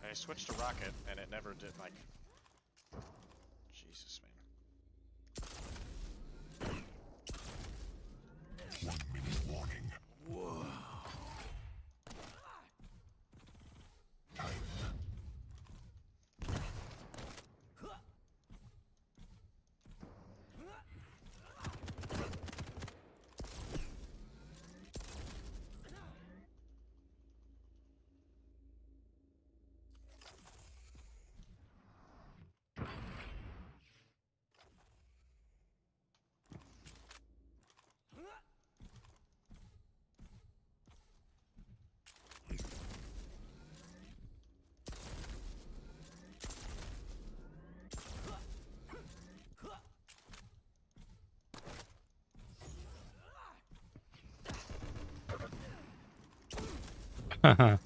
I switched to rocket, and it never did, like... Jesus, man. 1 minute warning. Whoa. Time. Haha.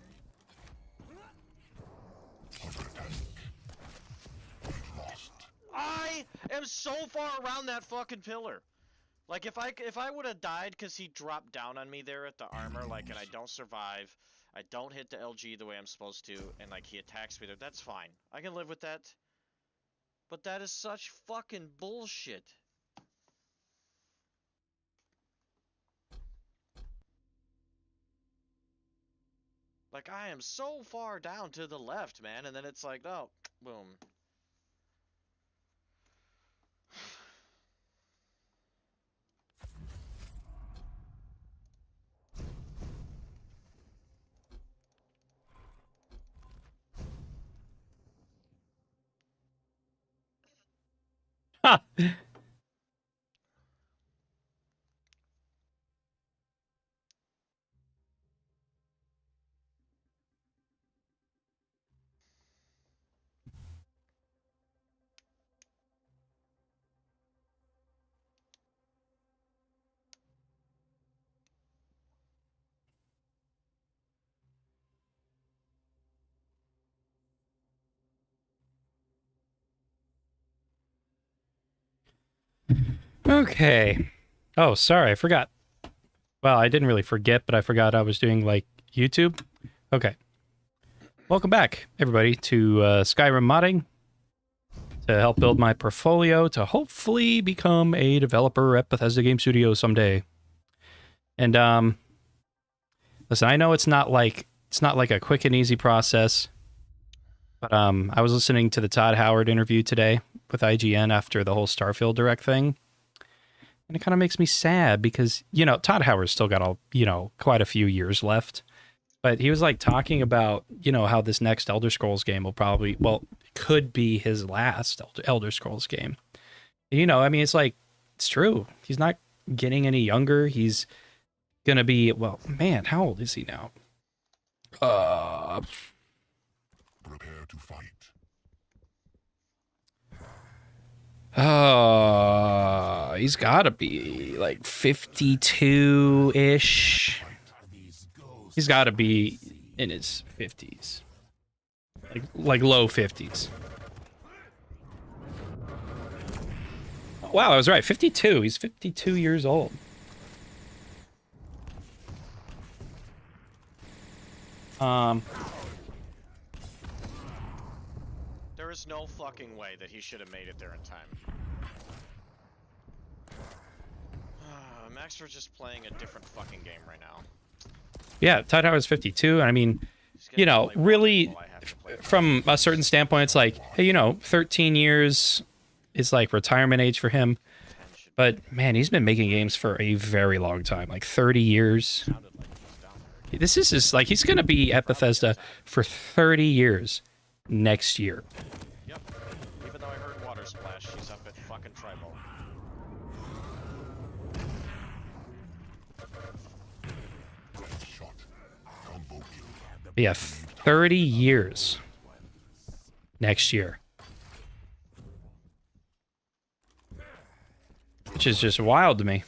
I am so far around that fucking pillar. Like, if I would have died because he dropped down on me there at the armor, like, and I don't survive, I don't hit the LG the way I'm supposed to, and, like, he attacks me there, that's fine. I can live with that. But that is such fucking bullshit. Like, I am so far down to the left, man, and then it's like, oh, boom. Ha! Okay. Oh, sorry, I forgot. Well, I didn't really forget, but I forgot I was doing, like, YouTube. Okay. Welcome back, everybody, to Skyrim modding. To help build my portfolio to hopefully become a developer at Bethesda Game Studios someday. And, listen, I know it's not like a quick and easy process. But I was listening to the Todd Howard interview today with IGN after the whole Starfield Direct thing. And it kind of makes me sad because, you know, Todd Howard's still got quite a few years left. But he was like talking about, you know, how this next Elder Scrolls game will probably, well, could be his last Elder Scrolls game. You know, I mean, it's like, it's true. He's not getting any younger. He's going to be, well, man, how old is he now? Prepare to fight. He's got to be like 52-ish. He's got to be in his 50s. Like low 50s. Oh, wow, I was right. 52. He's 52 years old. There is no fucking way that he should have made it there in time. Max, we're just playing a different fucking game right now. Yeah, Todd Howard's 52. I mean, you know, really, from a certain standpoint, it's like, hey, you know, 13 years is like retirement age for him. But, man, he's been making games for a very long time, like 30 years. This is just, like, he's going to be at Bethesda for 30 years next year. Yep. Even though I heard water splash, he's up at fucking Tribal. Yeah, 30 years next year. Which is just wild to me.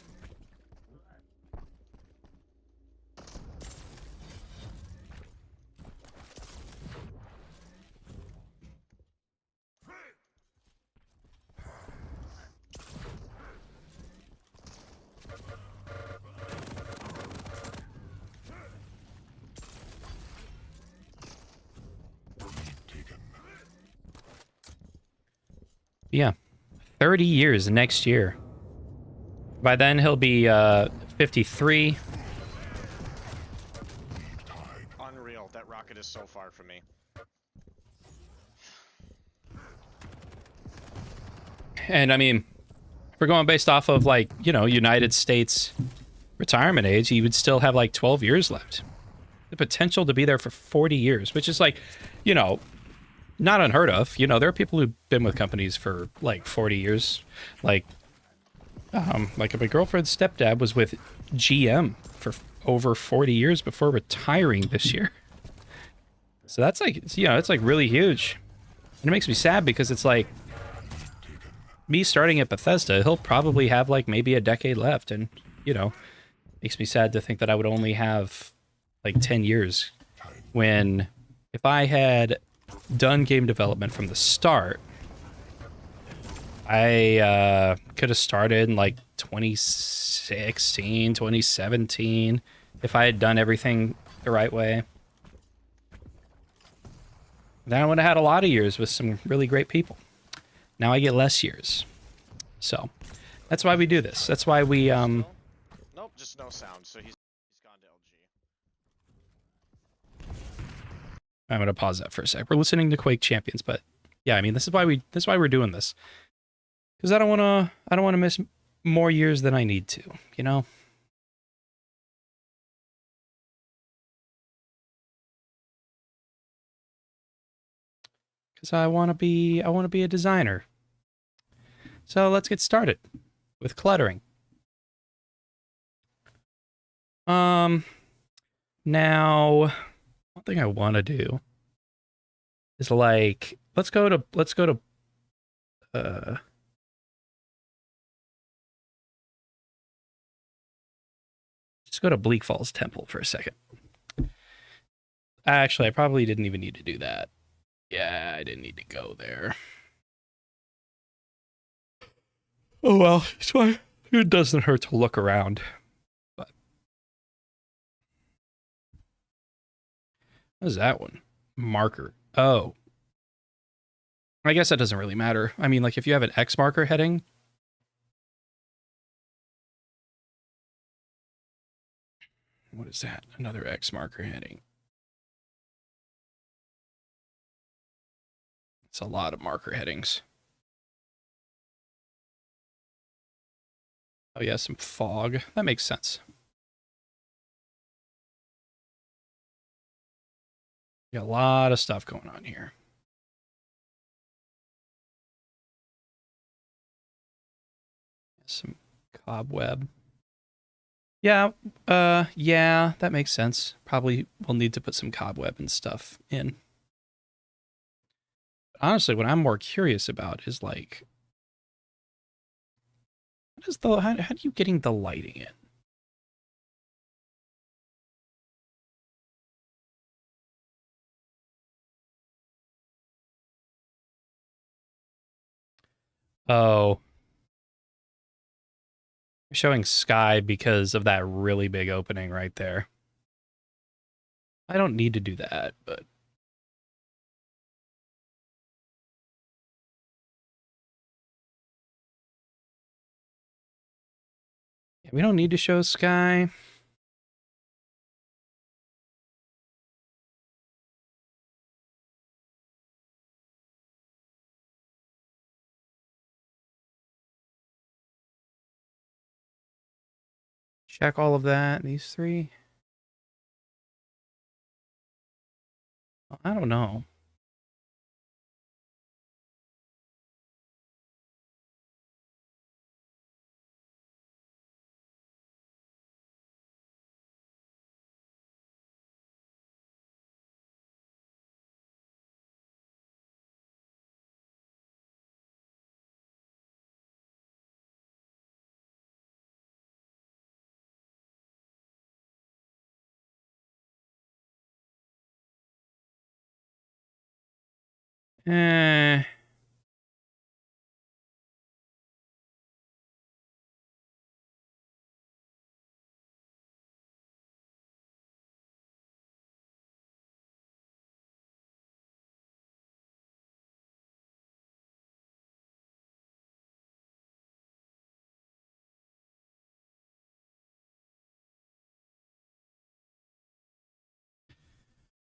Yeah, 30 years next year. By then, he'll be 53. Unreal. That rocket is so far from me. And I mean, if we're going based off of, like, you know, United States retirement age, he would still have like 12 years left. The potential to be there for 40 years, which is like, you know, not unheard of. You know, there are people who've been with companies for like 40 years. Like my girlfriend's stepdad was with GM for over 40 years before retiring this year. So that's like, you know, it's like really huge. And it makes me sad because it's like, me starting at Bethesda, he'll probably have like maybe a decade left. And, you know, makes me sad to think that I would only have like 10 years when if I had done game development from the start, I could have started in like 2016, 2017 if I had done everything the right way. Then I would have had a lot of years with some really great people. Now I get less years. So that's why we do this. That's why we Nope, just no sound. So he's gone to LG. I'm gonna pause that for a sec. We're listening to Quake Champions, but yeah, I mean this is why we're doing this. Because I don't wanna miss more years than I need to, you know? Because I wanna be a designer. So let's get started with cluttering. Now one thing I wanna do is like let's go to let's go to Bleak Falls Temple for a second. Actually, I probably didn't even need to do that. Yeah, I didn't need to go there. Oh well, it's fine. It doesn't hurt to look around. But what is that one? Marker. Oh. I guess that doesn't really matter. I mean, like, if you have an X marker heading, what is that? Another X marker heading. It's a lot of marker headings. Oh yeah, some fog. That makes sense. Got a lot of stuff going on here. Some cobweb. Yeah, yeah, that makes sense. Probably we'll need to put some cobweb and stuff in. Honestly, what I'm more curious about is like, what is the how are you getting the lighting in? Oh, you're showing sky because of that really big opening right there. I don't need to do that, but yeah, we don't need to show sky. Check all of that. These three. I don't know. Eh.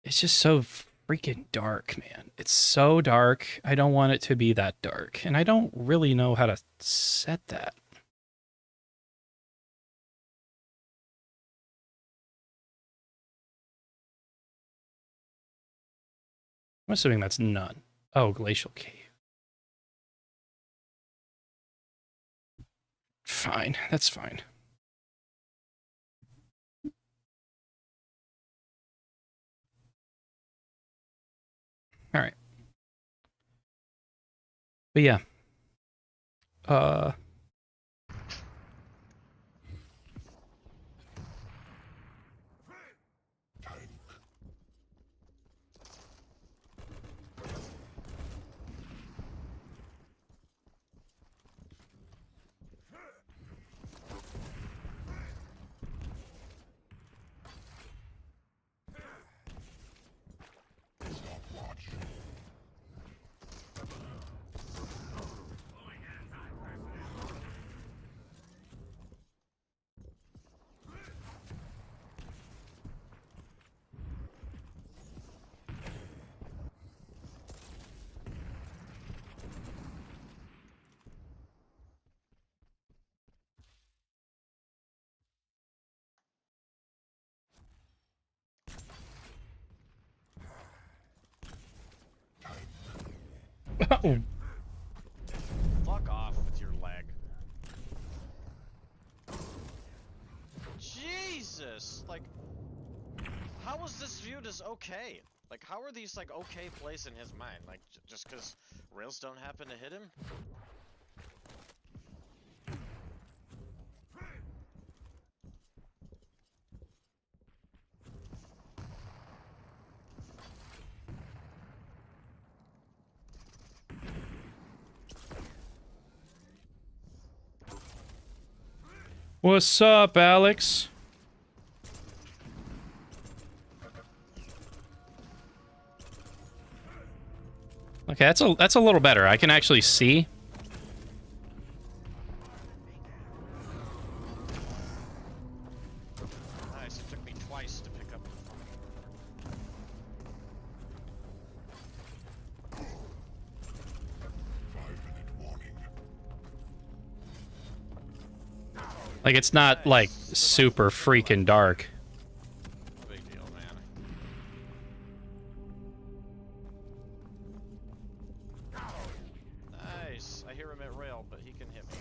It's just so freaking dark, man. It's so dark. I don't want it to be that dark. And I don't really know how to set that. I'm assuming that's none. Oh, glacial cave. Fine, that's fine. All right. But yeah. Oh. Fuck off with your leg. Jesus! Like, how was this viewed as okay? Like, how are these, like, okay plays in his mind? Like, just because rails don't happen to hit him? What's up, Alex? Okay, that's a little better. I can actually see. Nice, it took me twice to pick up the phone. 5-minute warning. Like, it's not, like, super freaking dark. No big deal, man. Nice. I hear him at rail, but he can hit me.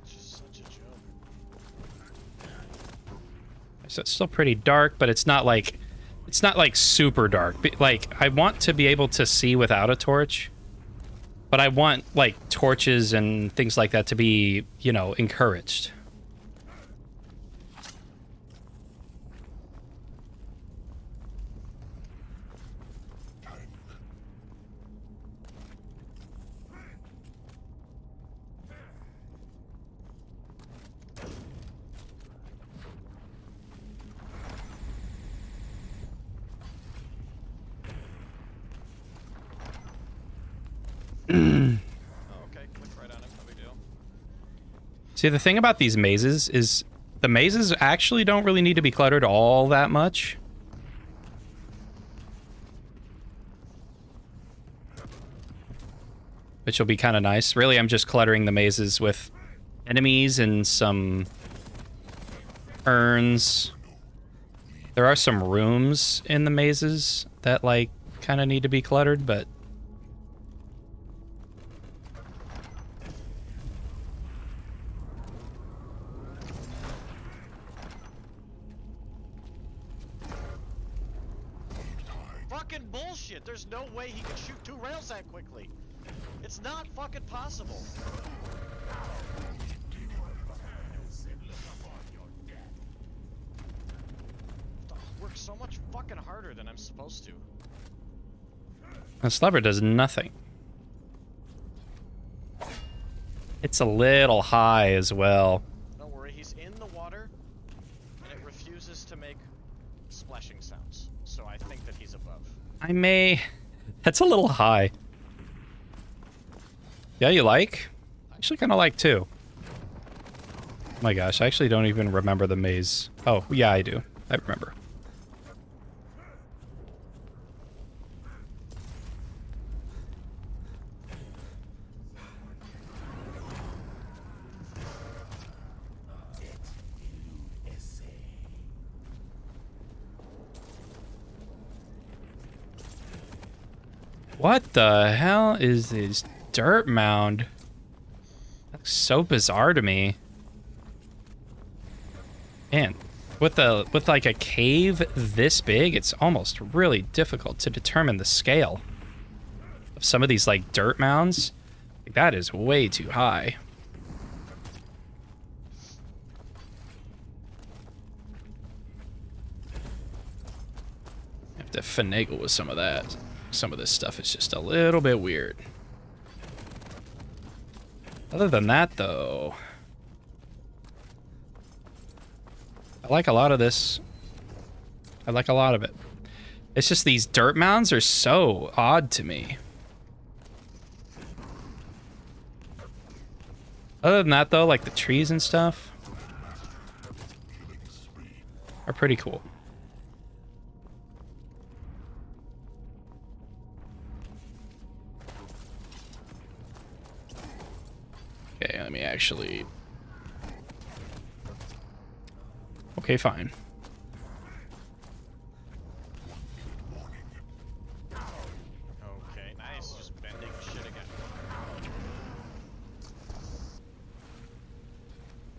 It's just such a joke. So it's still pretty dark, but it's not like super dark. Like, I want to be able to see without a torch, but I want, like, torches and things like that to be, you know, encouraged. Oh, okay, click right on him, no big deal. See, the thing about these mazes is the mazes actually don't really need to be cluttered all that much. Which will be kind of nice. Really, I'm just cluttering the mazes with enemies and some urns. There are some rooms in the mazes that, like, kind of need to be cluttered, but... Fucking bullshit! There's no way he can shoot 2 rails that quickly. It's not fucking possible. I work so much fucking harder than I'm supposed to. This lever does nothing. It's a little high as well. Don't worry, he's in the water, and it refuses to make splashing sounds. So I think that he's above. I may... That's a little high. Yeah, you like? I actually kind of like, too. My gosh, I actually don't even remember the maze. Oh, yeah, I do. I remember. What the hell is this dirt mound? That's so bizarre to me. Man, with like a cave this big, it's almost really difficult to determine the scale of some of these like dirt mounds. Like, that is way too high. I have to finagle with some of that. Some of this stuff is just a little bit weird. Other than that, though, I like a lot of this. I like a lot of it. It's just these dirt mounds are so odd to me. Other than that, though, like the trees and stuff are pretty cool. Okay, let me actually... Okay, fine. Okay, nice. Just bending shit again.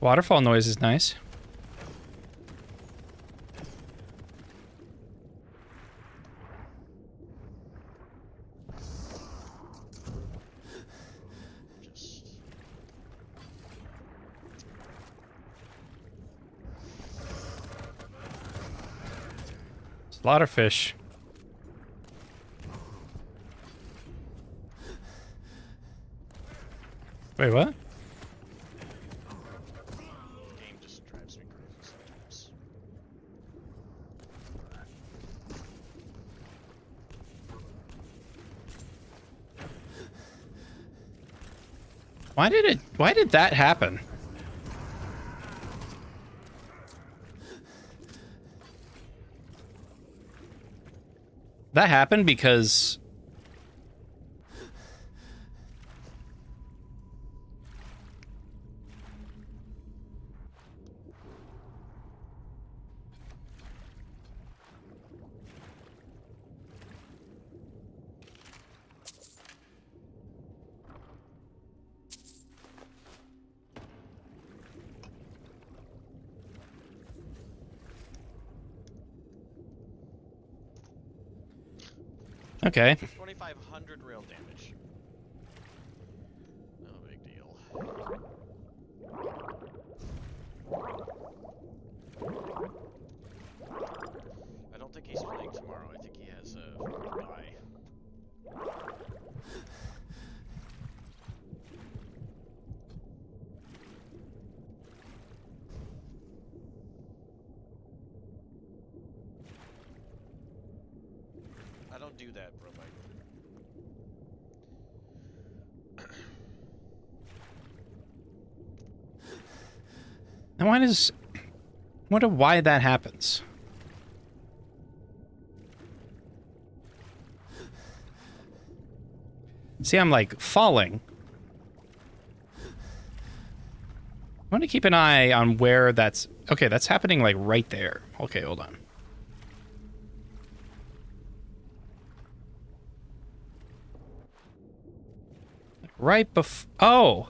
Waterfall noise is nice. A lot of fish. Wait, what? The game just drives me crazy sometimes. Why did that happen? That happened because... Okay. 2,500 rail damage. No big deal. I don't think he's playing tomorrow. I think he has a bye. I don't do that, bro. And why does... I wonder why that happens. See, I'm like falling. I want to keep an eye on where that's... Okay, that's happening like right there. Okay, hold on. Right before... Oh!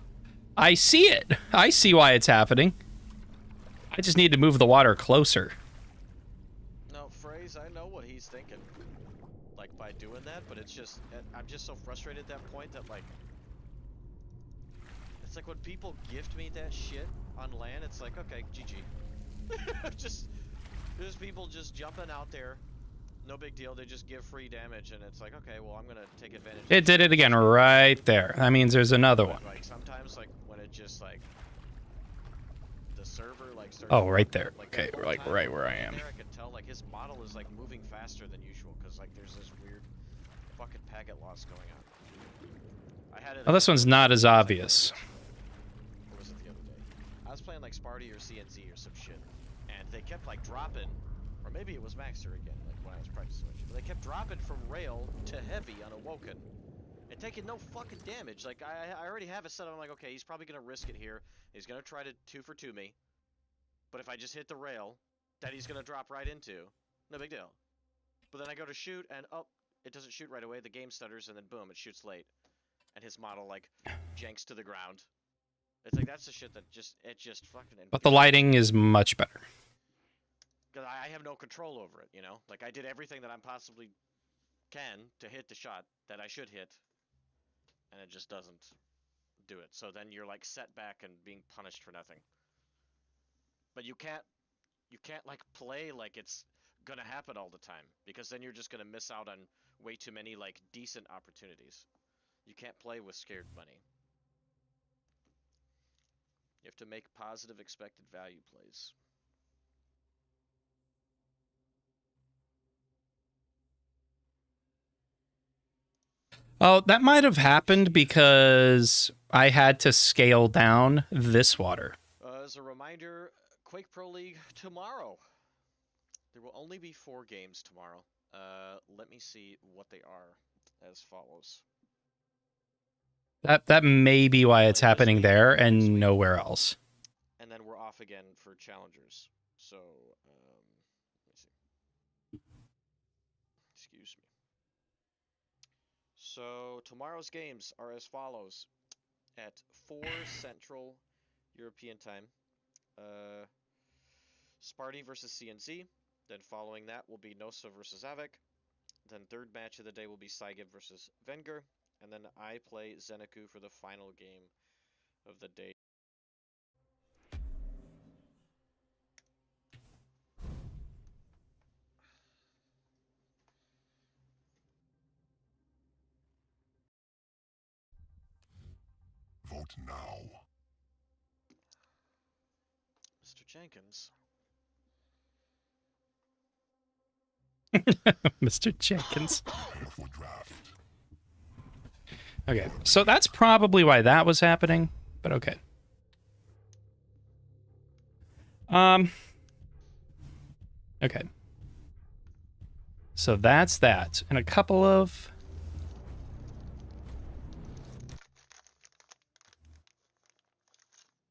I see it! I see why it's happening. I just need to move the water closer. No, Phrase, I know what he's thinking. Like, by doing that, but it's just... I'm just so frustrated at that point that, like... It's like when people gift me that shit on land, it's like, okay, GG. just... There's people just jumping out there. No big deal, they just give free damage, and it's like, okay, well, I'm gonna take advantage of It did it again right there. That means there's another one. Like, sometimes, like, when it just, like... The server, like, starts... Oh, right there. Like, Okay, the whole like time right where I in am. there, I can tell, like, his model is, like, moving faster than usual, because, like, there's this weird fucking packet loss going on. I had it... Oh, this one's not as obvious. Or was it the other day? I was playing like Sparty or CNZ or some shit, and they kept like dropping, or maybe it was Maxter again, like when I was practicing, but they kept dropping from rail to heavy on Awoken, and taking no fucking damage. Like I already have it set up. I'm like, okay, he's probably gonna risk it here. He's gonna try to 2-for-2 me, but if I just hit the rail, that he's gonna drop right into, no big deal. But then I go to shoot, and oh, it doesn't shoot right away. The game stutters, and then boom, it shoots late, and his model like janks to the ground. It's like that's the shit that just fucking. But the lighting is much better. Because I have no control over it, you know. Like I did everything that I possibly can to hit the shot that I should hit, and it just doesn't do it. So then you're like set back and being punished for nothing. But you can't like play like it's gonna happen all the time, because then you're just gonna miss out on way too many like decent opportunities. You can't play with scared money. You have to make positive expected value plays. Oh, that might have happened because I had to scale down this water. As a reminder, Quake Pro League tomorrow. There will only be 4 games tomorrow. Let me see what they are as follows. That may be why it's happening there and nowhere else. And then we're off again for challengers. So, let me see. Excuse me. So, tomorrow's games are as follows. At 4 Central European Time, Sparty versus CNC. Then following that will be Nosa versus Avik. Then third match of the day will be Saigev versus Venger. And then I play Zeneku for the final game of the day. Vote now. Mr. Jenkins. Mr. Jenkins. Prepare for draft. Okay, so that's probably why that was happening, but okay. Okay. So that's that. And a couple of...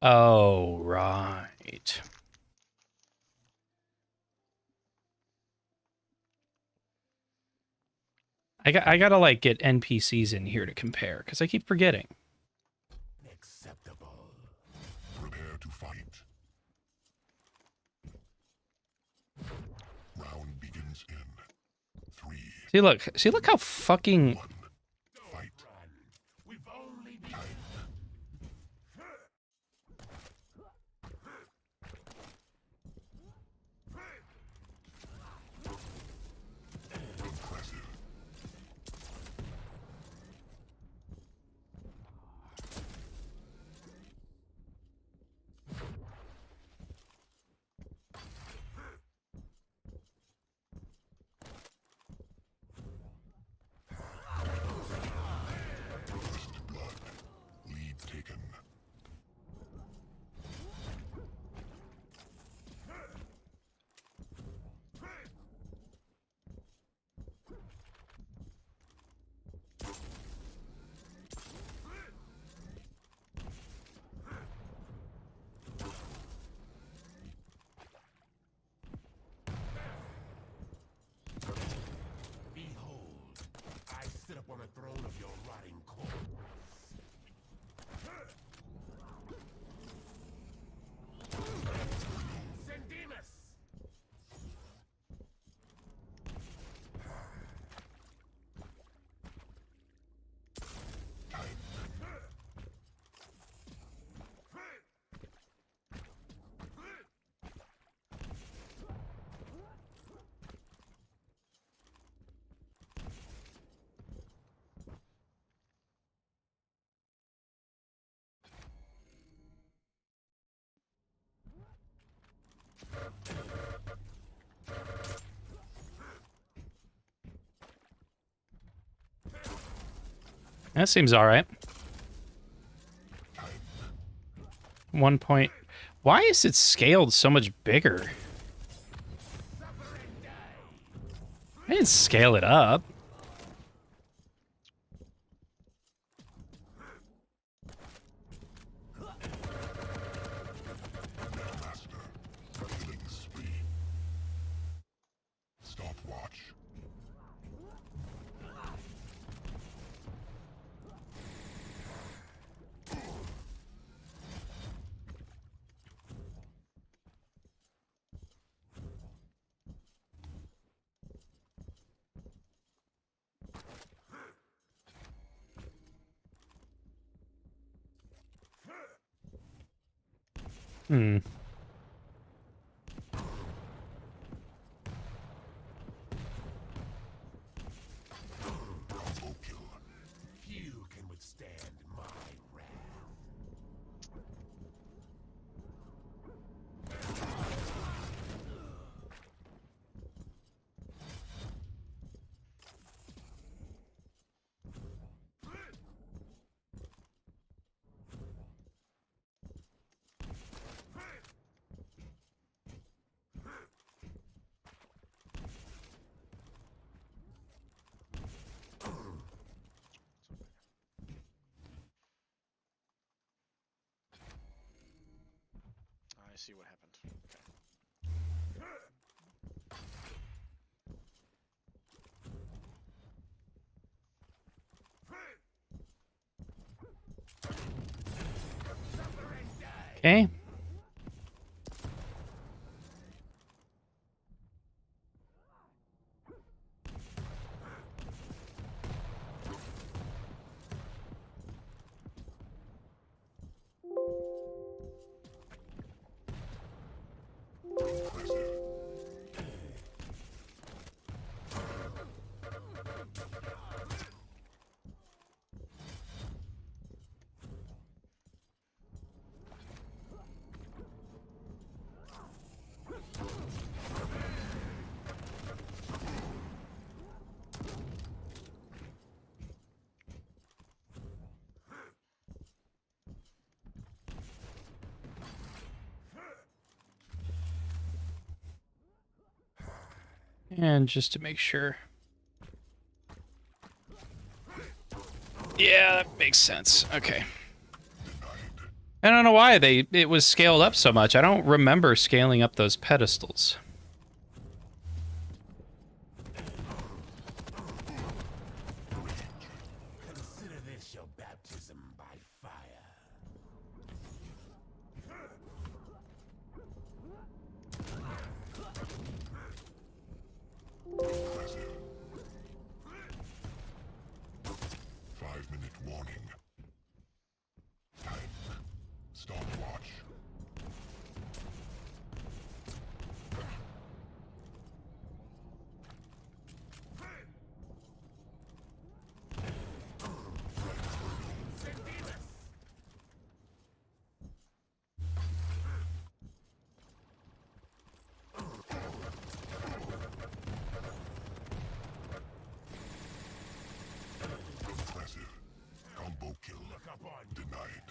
Oh, right. I gotta like get NPCs in here to compare because I keep forgetting. Acceptable. Prepare to fight. Round begins in 3. See look how fucking 1. Fight. We've only begun. Impressive. First blood. Lead taken. Behold, I sit upon a throne of your rotting corpse. Sendimus! that seems all right. 1 Why is it scaled so much bigger? I didn't scale it up. Master. Killing spree. Stopwatch. Hmm. Combo kill. Few can withstand my wrath. I see what happened. Okay. Okay. Impressive. And just to make sure. Yeah, that makes sense. Okay. I don't know why it was scaled up so much. I don't remember scaling up those pedestals. Consider this your baptism by fire. Impressive. 5-minute warning. Time. Stopwatch. Impressive. Combo kill. Look up on Denied.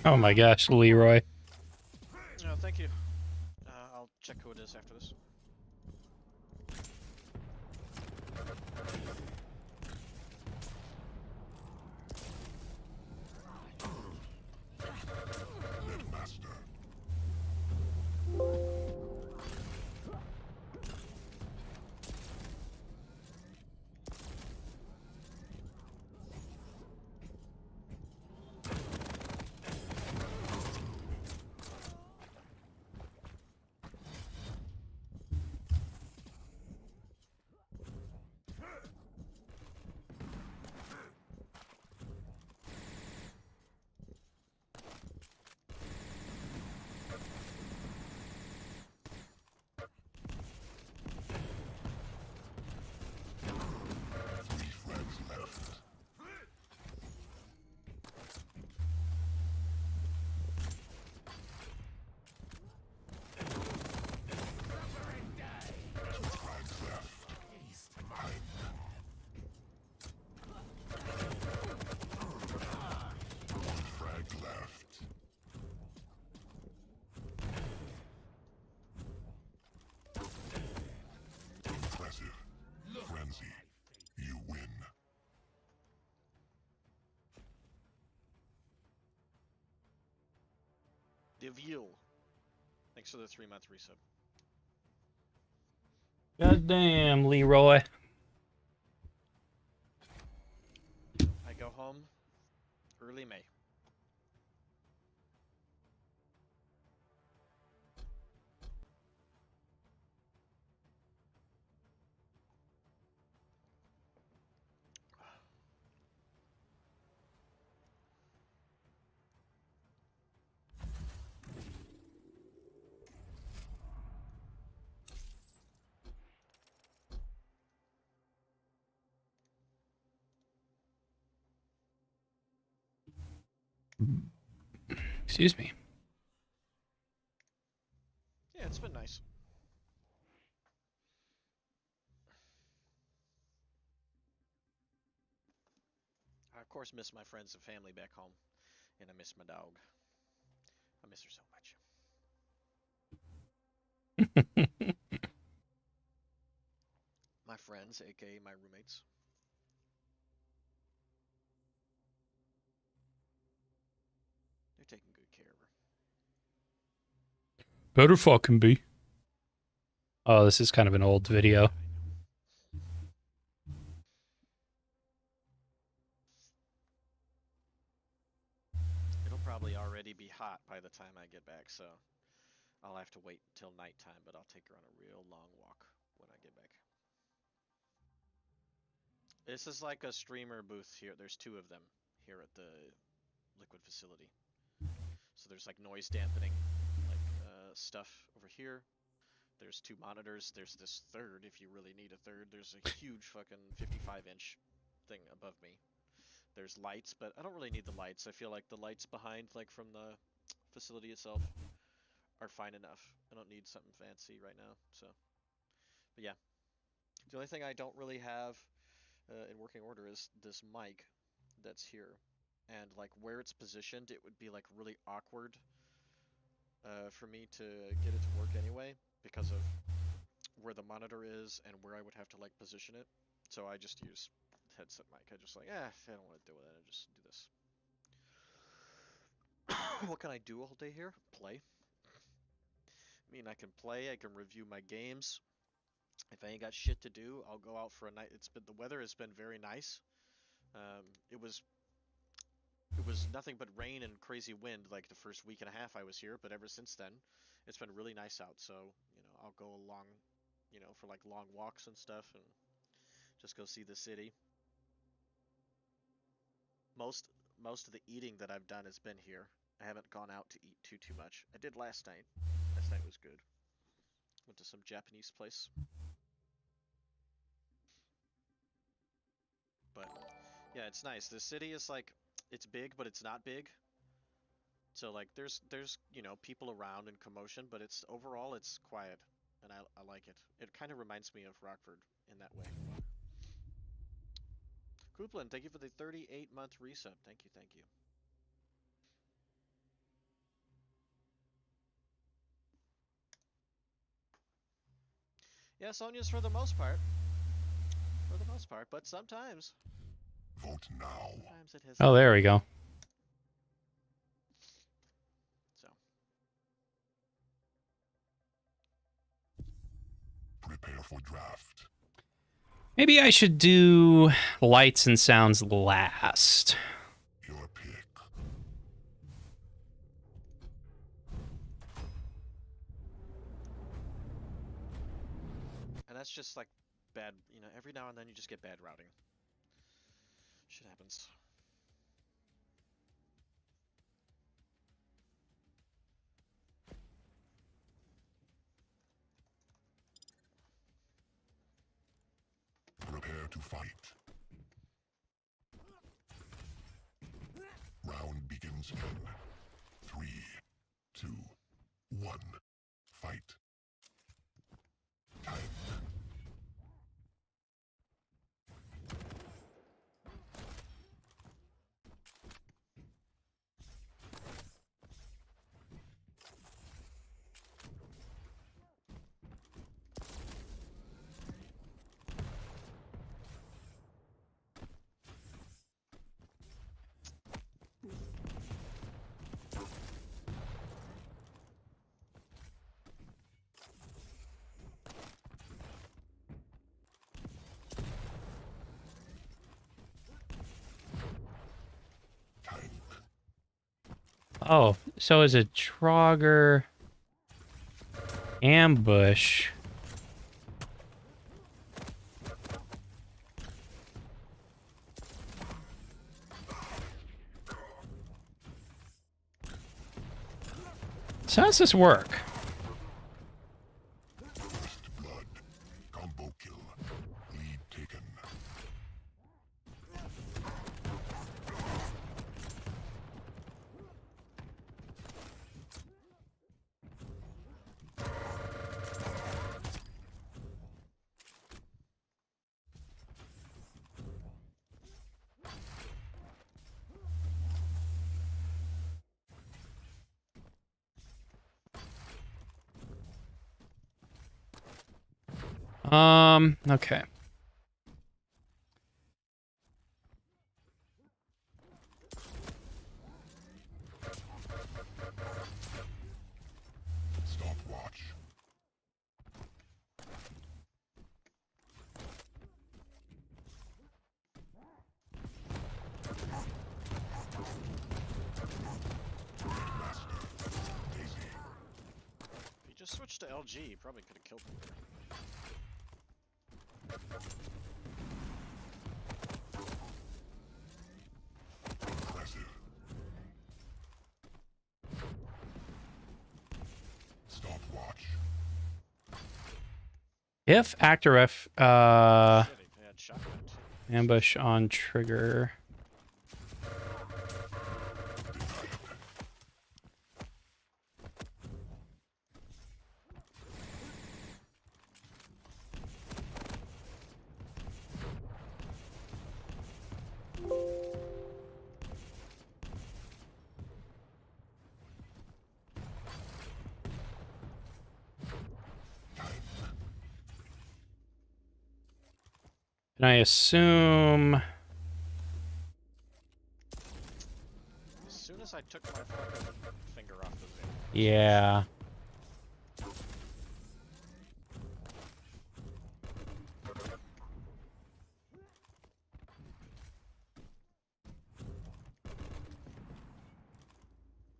Oh my gosh, Leroy. No, thank you. I'll check who it is after this. Master. Deville. Thanks for the 3-month resub. God damn, Leroy. I go home early May. Excuse me. Yeah, it's been nice. I, of course, miss my friends and family back home, and I miss my dog. I miss her so much. My friends, aka my roommates. They're taking good care of her. Better fucking be. Oh, this is kind of an old video. It'll probably already be hot by the time I get back, so I'll have to wait until nighttime, but I'll take her on a real long walk when I get back. This is like a streamer booth here. There's 2 of them here at the liquid facility. So there's like noise dampening, like stuff over here. There's 2 monitors. There's this third, if you really need a third. There's a huge fucking 55-inch thing above me. There's lights, but I don't really need the lights. I feel like the lights behind, like from the facility itself, are fine enough. I don't need something fancy right now, so. But yeah. The only thing I don't really have in working order is this mic that's here. And like where it's positioned, it would be like really awkward for me to get it to work anyway, because of where the monitor is and where I would have to like position it. So I just use headset mic. I just like, I don't want to deal with it. I just do this. What can I do all day here? Play. I mean, I can play. I can review my games. If I ain't got shit to do, I'll go out for a night. The weather has been very nice. It was nothing but rain and crazy wind like the first week and a half I was here, but ever since then, it's been really nice out. So, I'll go along, for like long walks and stuff and just go see the city. Most of the eating that I've done has been here. I haven't gone out to eat too much. I did last night. Last night was good. Went to some Japanese place. But yeah, it's nice. The city is like, it's big, but it's not big. So like there's people around and commotion, but overall it's quiet, and I like it. It kind of reminds me of Rockford in that way. Kooplin, thank you for the 38-month resub. Thank you, thank you. Yeah, Sonya's for the most part. For the most part, but sometimes. Vote now. Sometimes it has. Oh, there we go. So. Prepare for draft. Maybe I should do lights and sounds last. Your pick. And that's just like bad, every now and then you just get bad routing. Shit happens. Prepare to fight. Round begins in 3, 2, 1. Fight. Time. Oh, so is a Trogger ambush. So how does this work? First blood. Combo kill. Lead taken. Okay. Stopwatch. Master. Daisy. If he just switched to LG, he probably could have killed me. Impressive. Stopwatch. If actor F Shit, he had shotgun too. ambush on trigger. And I assume As soon as I took my fucking finger off the zoom. yeah.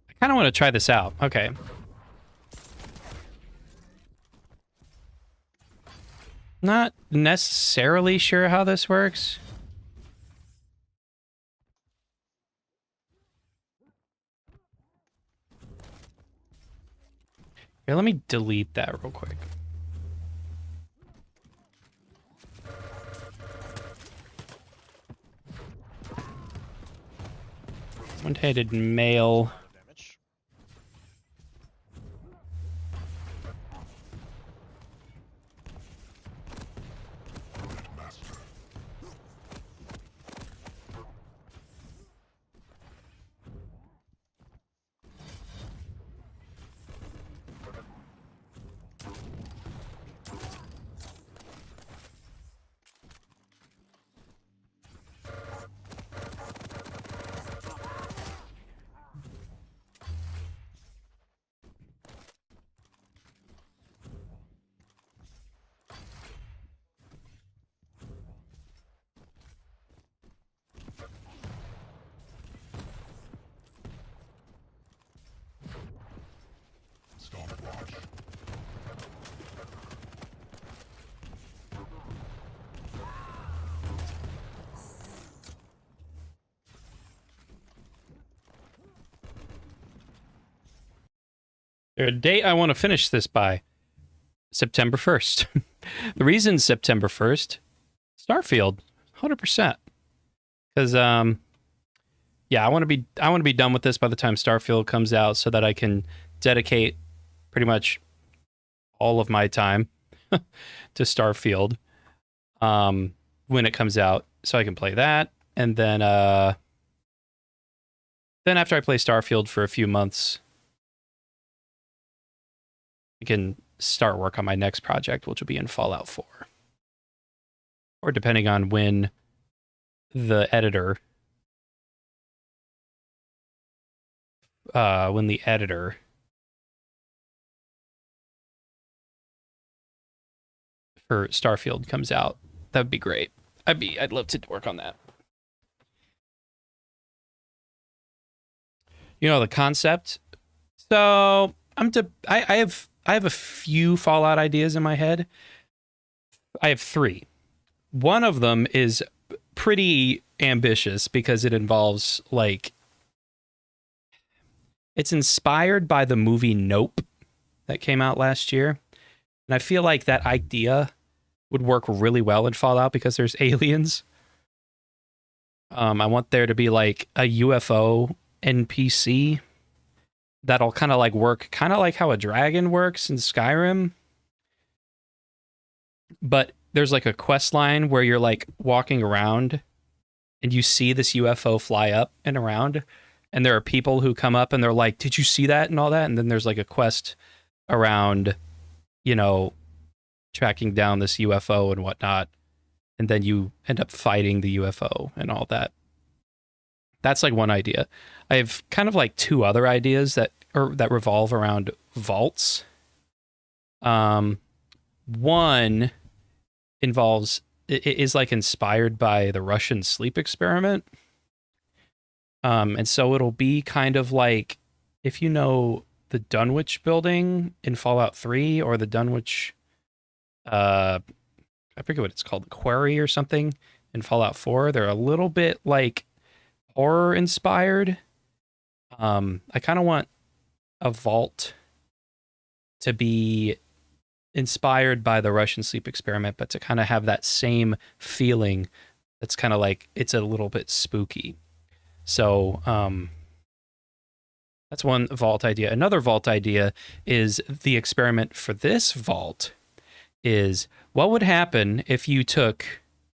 I kind of want to try this out. Okay. Not necessarily sure how this works. Here, let me delete that real quick. One-handed mail. A lot of damage. Master. Stopwatch. There's a date I want to finish this by. September 1st. The reason September 1st, Starfield, 100%. Because yeah, I want to be done with this by the time Starfield comes out so that I can dedicate pretty much all of my time to Starfield when it comes out so I can play that, and then after I play Starfield for a few months, I can start work on my next project, which will be in Fallout 4. Or depending on when the editor for Starfield comes out. That would be great. I'd love to work on that. you know, the concept. So I have a few Fallout ideas in my head. I have three. One of them is pretty ambitious because it involves like it's inspired by the movie Nope that came out last year. And I feel like that idea would work really well in Fallout because there's aliens. I want there to be like a UFO NPC that'll kind of like work kind of like how a dragon works in Skyrim. But there's like a quest line where you're like walking around and you see this UFO fly up and around, and there are people who come up and they're like, "Did you see that?" and all that. And then there's like a quest around, you know, tracking down this UFO and whatnot. And then you end up fighting the UFO and all that. That's like one idea. I have kind of like two other ideas that revolve around vaults. One involves it is like inspired by the Russian sleep experiment. And so it'll be kind of like if you know the Dunwich building in Fallout 3 or the Dunwich I forget what it's called, the Quarry or something in Fallout 4. They're a little bit like horror inspired. I kind of want a vault to be inspired by the Russian sleep experiment, but to kind of have that same feeling that's kind of like it's a little bit spooky. So that's one vault idea. Another vault idea is the experiment for this vault is what would happen if you took,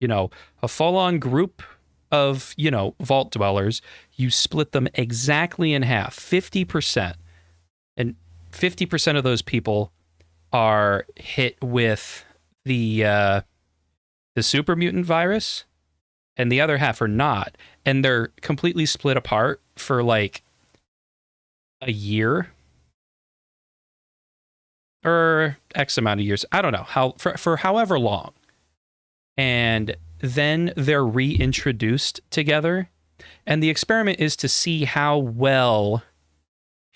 you know, a full-on group of, you know, vault dwellers, you split them exactly in half, 50%, and 50% of those people are hit with the super mutant virus, and the other half are not, and they're completely split apart for like a year or X amount of years. I don't know how for however long, and then they're reintroduced together, and the experiment is to see how well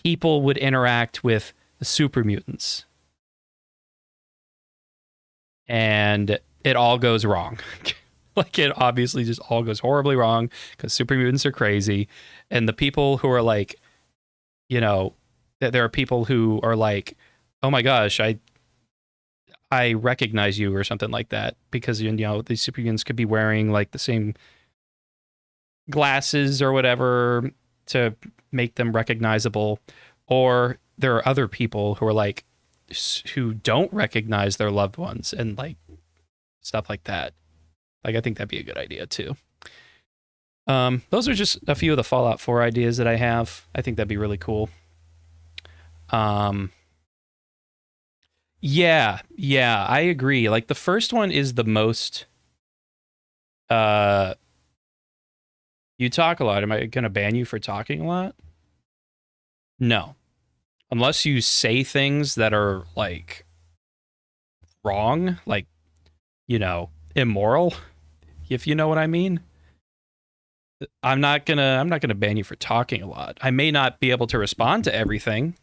people would interact with the super mutants. And it all goes wrong. Like, it obviously just all goes horribly wrong because super mutants are crazy. And the people who are like, you know, there are people who are like, oh my gosh, I recognize you or something like that, because, you know, these super mutants could be wearing like the same glasses or whatever to make them recognizable. Or there are other people who are like, who don't recognize their loved ones and like stuff like that. Like, I think that'd be a good idea too. Those are just a few of the Fallout 4 ideas that I have. I think that'd be really cool. Yeah, I agree. Like, the first one is the most you talk a lot. Am I gonna ban you for talking a lot? No. Unless you say things that are like wrong, like, you know, immoral, if you know what I mean. I'm not gonna ban you for talking a lot. I may not be able to respond to everything.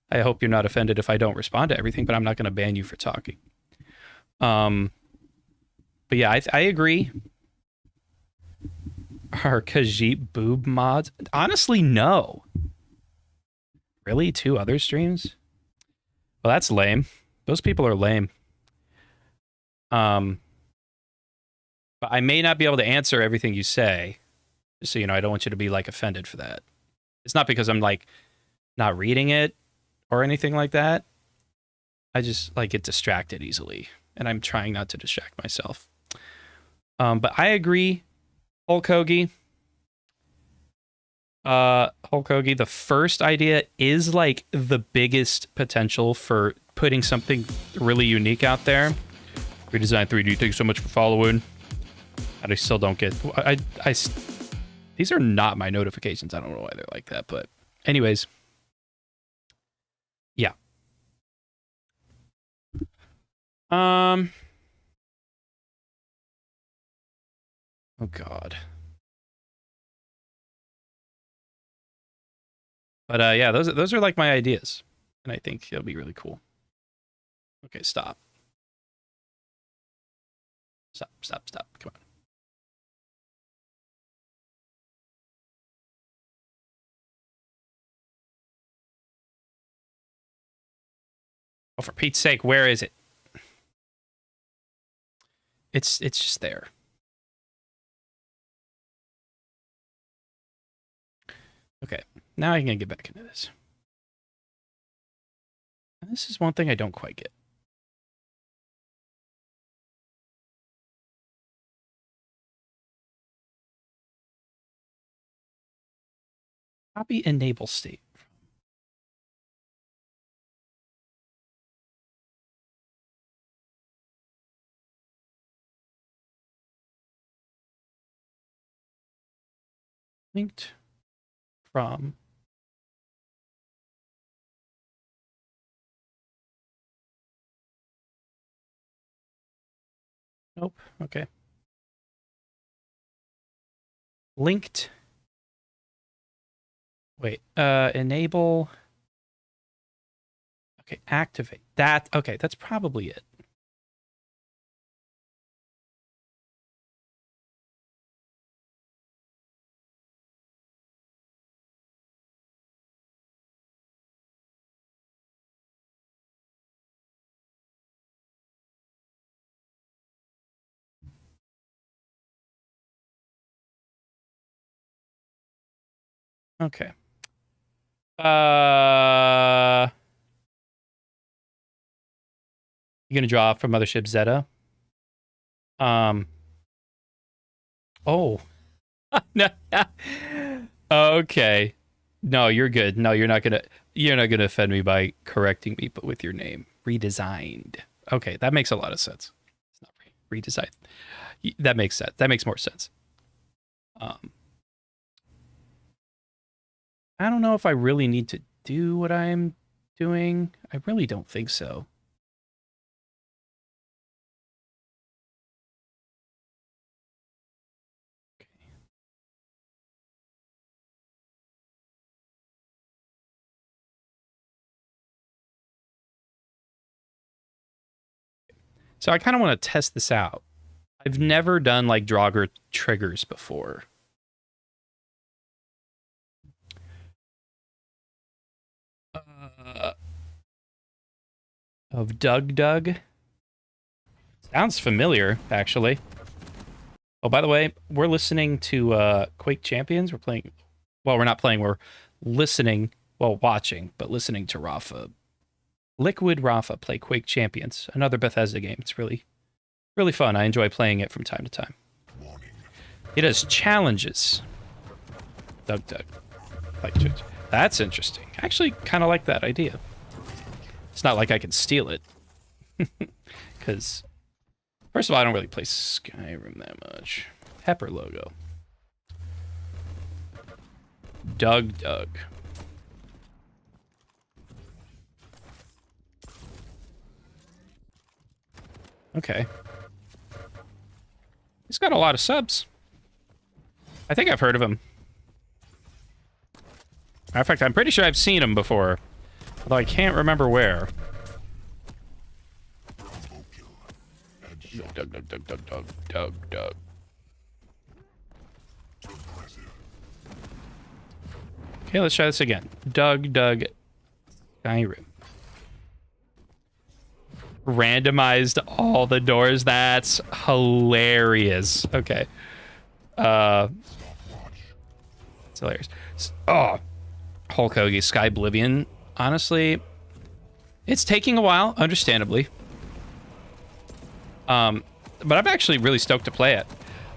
I hope you're not offended if I don't respond to everything, but I'm not gonna ban you for talking. But yeah, I agree. Are Khajiit boob mods? Honestly, no. Really? 2 other streams? Well, that's lame. Those people are lame. But I may not be able to answer everything you say. Just so you know, I don't want you to be like offended for that. It's not because I'm like not reading it or anything like that. I just like get distracted easily, and I'm trying not to distract myself. But I agree, Hulk Hoagie. Hulk Hoagie, the first idea is like the biggest potential for putting something really unique out there. Redesign 3D, thanks so much for following. And I still don't get... These are not my notifications. I don't know why they're like that, but anyways. Yeah. Oh, God. But yeah, those are like my ideas, and I think it'll be really cool. Okay, stop. Stop. Come on. Oh, for Pete's sake, where is it? It's just there. Okay, now I can get back into this. And this is one thing I don't quite get. Copy enable state. Linked from nope. Okay. Linked. Wait. Enable. Okay. Activate. That. Okay. That's probably it. Okay. You gonna draw from Mothership Zeta? Oh. No. Okay. No, you're good. No, you're not gonna offend me by correcting me, but with your name. Redesigned. Okay, that makes a lot of sense. It's not redesigned. That makes sense. That makes more sense. I don't know if I really need to do what I'm doing. I really don't think so. So I kind of want to test this out. I've never done like Draugr triggers before. Of Doug. Sounds familiar, actually. Oh, by the way, we're listening to Quake Champions. We're playing. Well, we're not playing. We're listening. Well, watching, but listening to Rafa. Liquid Rafa play Quake Champions, another Bethesda game. It's really fun. I enjoy playing it from time to time. It has challenges. Doug. That's interesting. I actually kind of like that idea. It's not like I can steal it. Because, first of all, I don't really play Skyrim that much. Pepper logo. Doug. Okay. He's got a lot of subs. I think I've heard of him. Matter of fact, I'm pretty sure I've seen him before. Although I can't remember where. Doug. Okay, let's try this again. Doug. Skyrim. Randomized all the doors. That's hilarious. Okay. It's hilarious. Oh. Hulk Hoagie, Sky Oblivion. Honestly, it's taking a while, understandably. But I'm actually really stoked to play it.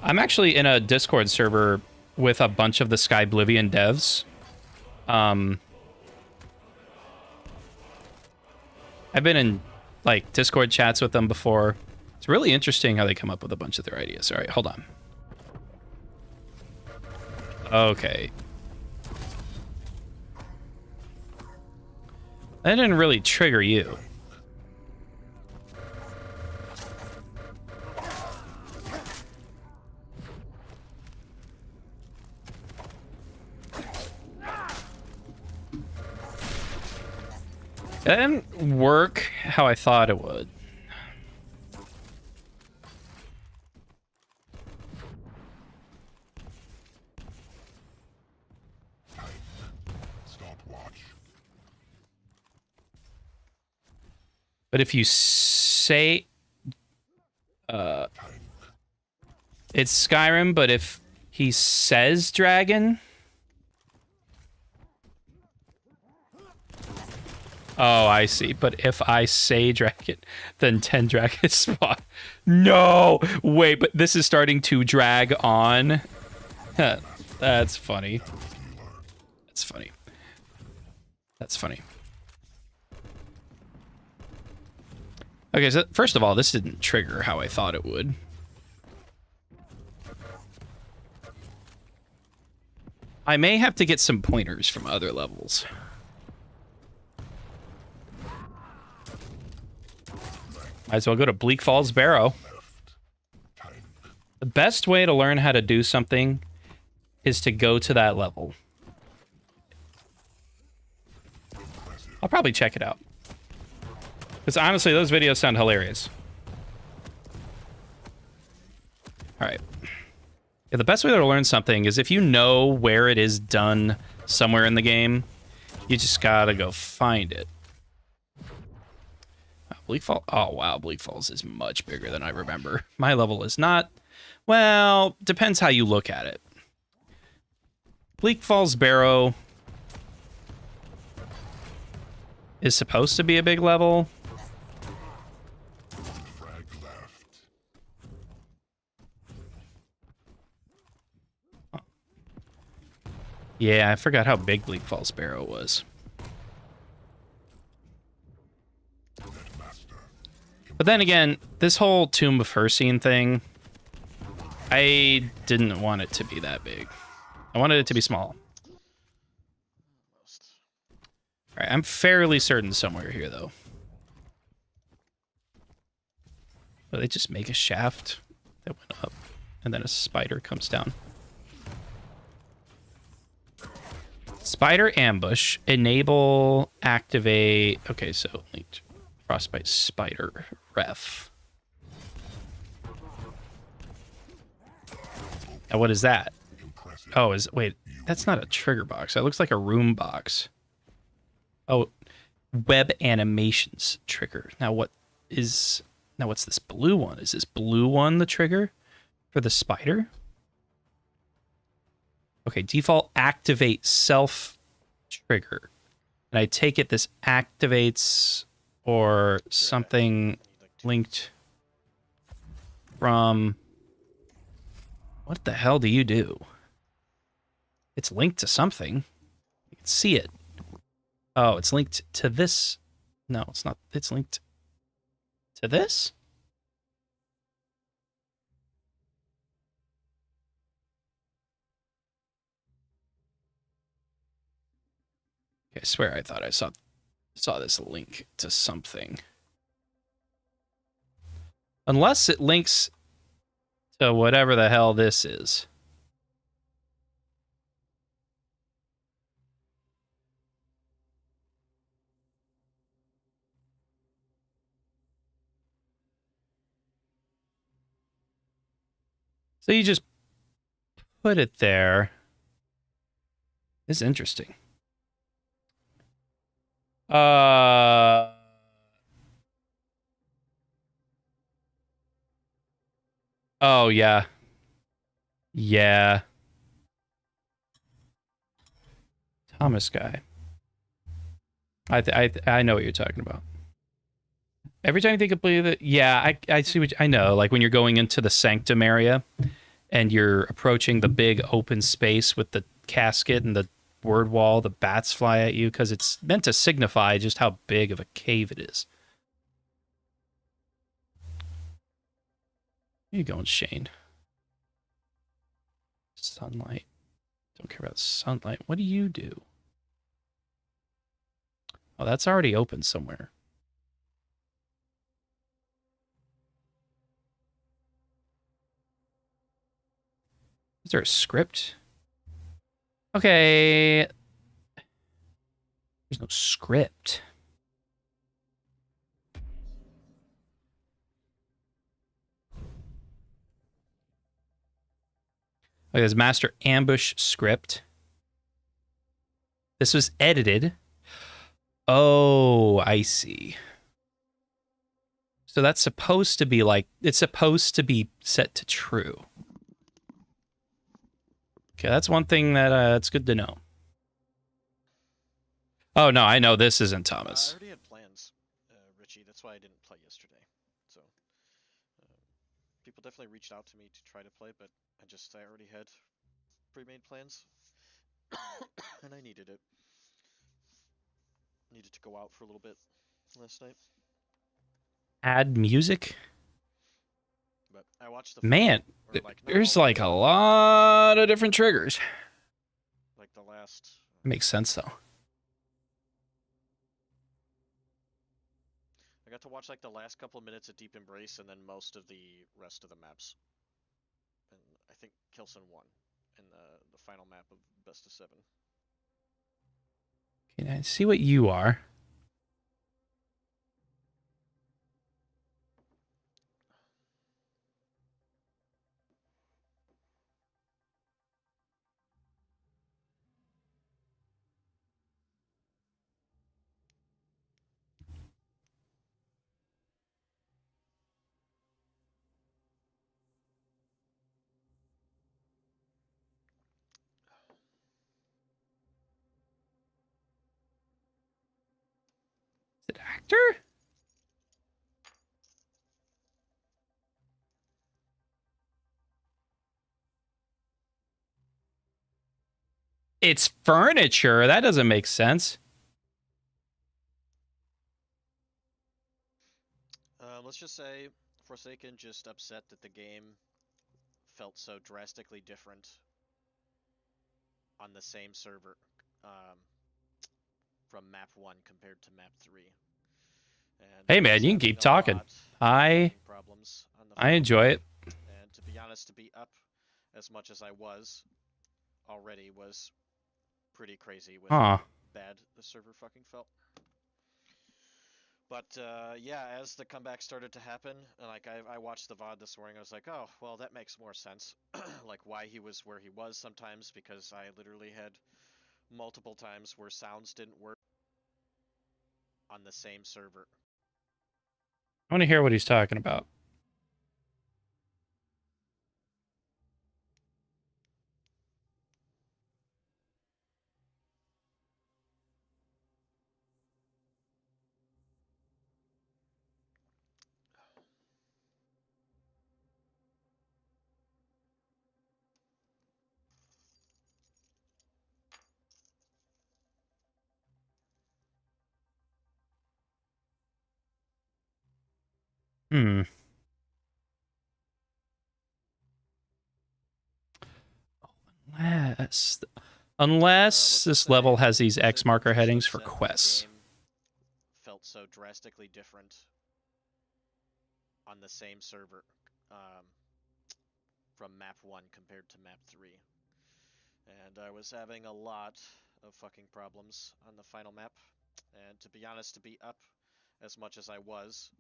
I'm actually in a Discord server with a bunch of the Sky Oblivion devs. I've been in like Discord chats with them before. It's really interesting how they come up with a bunch of their ideas. All right, hold on. Okay. That didn't really trigger you. It didn't work how I thought it would. Stopwatch. But if you say... it's Skyrim, but if he says dragon... Oh, I see. But if I say dragon, then 10 dragons spawn. No! Wait, but this is starting to drag on. That's funny. That's funny. That's funny. Okay, so first of all, this didn't trigger how I thought it would. I may have to get some pointers from other levels. Might as well go to Bleak Falls Barrow. The best way to learn how to do something is to go to that level. I'll probably check it out. Because honestly, those videos sound hilarious. Alright. Yeah, the best way to learn something is if you know where it is done somewhere in the game, you just gotta go find it. Bleak Falls. Oh, wow. Bleak Falls is much bigger than I remember. My level is not. Well, depends how you look at it. Bleak Falls Barrow is supposed to be a big level. Frag left. Yeah, I forgot how big Bleak Falls Barrow was. But then again, this whole Tomb of Hircine thing, I didn't want it to be that big. I wanted it to be small. Alright, I'm fairly certain somewhere here, though. Will they just make a shaft that went up, and then a spider comes down? Spider ambush, enable, activate... Okay, so linked frostbite spider ref. And what is that? Oh, wait, that's not a trigger box. That looks like a room box. Oh, web animations trigger. Now what's this blue one? Is this blue one the trigger for the spider? Okay, default activate self trigger. And I take it this activates or something linked from... What the hell do you do? It's linked to something. You can see it. Oh, it's linked to this. No, it's not. It's linked to this? Okay, I swear I thought I saw this link to something. Unless it links to whatever the hell this is. So you just put it there. This is interesting. Oh, yeah. Yeah. Thomas guy. I know what you're talking about. Every time you think of believe it, yeah, I see what I know. Like when you're going into the sanctum area and you're approaching the big open space with the casket and the word wall, the bats fly at you because it's meant to signify just how big of a cave it is. Where you going, Shane? Sunlight. Don't care about sunlight. What do you do? Oh, that's already open somewhere. Is there a script? Okay. There's no script. Look at this master ambush script. This was edited. Oh, I see. So that's supposed to be like, it's supposed to be set to true. Okay, that's one thing that's good to know. Oh, no, I know this isn't Thomas. I already had plans, Richie. That's why I didn't play yesterday. So, people definitely reached out to me to try to play, but I already had pre-made plans, and I needed it. Needed to go out for a little bit last night. Add music? But I watched the Man, final, or, like, there's all like a lot of different triggers. like the last. Makes sense, though. I got to watch like the last couple of minutes of Deep Embrace and then most of the rest of the maps. And I think Kilson won in the final map of best of 7. Okay, now see what you are. Is it actor? It's furniture. That doesn't make sense. Let's just say Forsaken just upset that the game felt so drastically different on the same server from map 1 compared to map 3. And Hey man, you can keep talking. I enjoy it. And to be honest, to be up as much as I was already was pretty crazy with how bad the server fucking felt. But yeah, as the comeback started to happen, like I watched the VOD this morning, I was like, oh, well, that makes more sense. Like why he was where he was sometimes, because I literally had multiple times where sounds didn't work on the same server. I want to hear what he's talking about. Unless this level has these X marker headings for quests. Felt so drastically different on the same server from map 1 compared to map 3. And I was having a lot of fucking problems on the final map. And to be honest, to be up as much as I was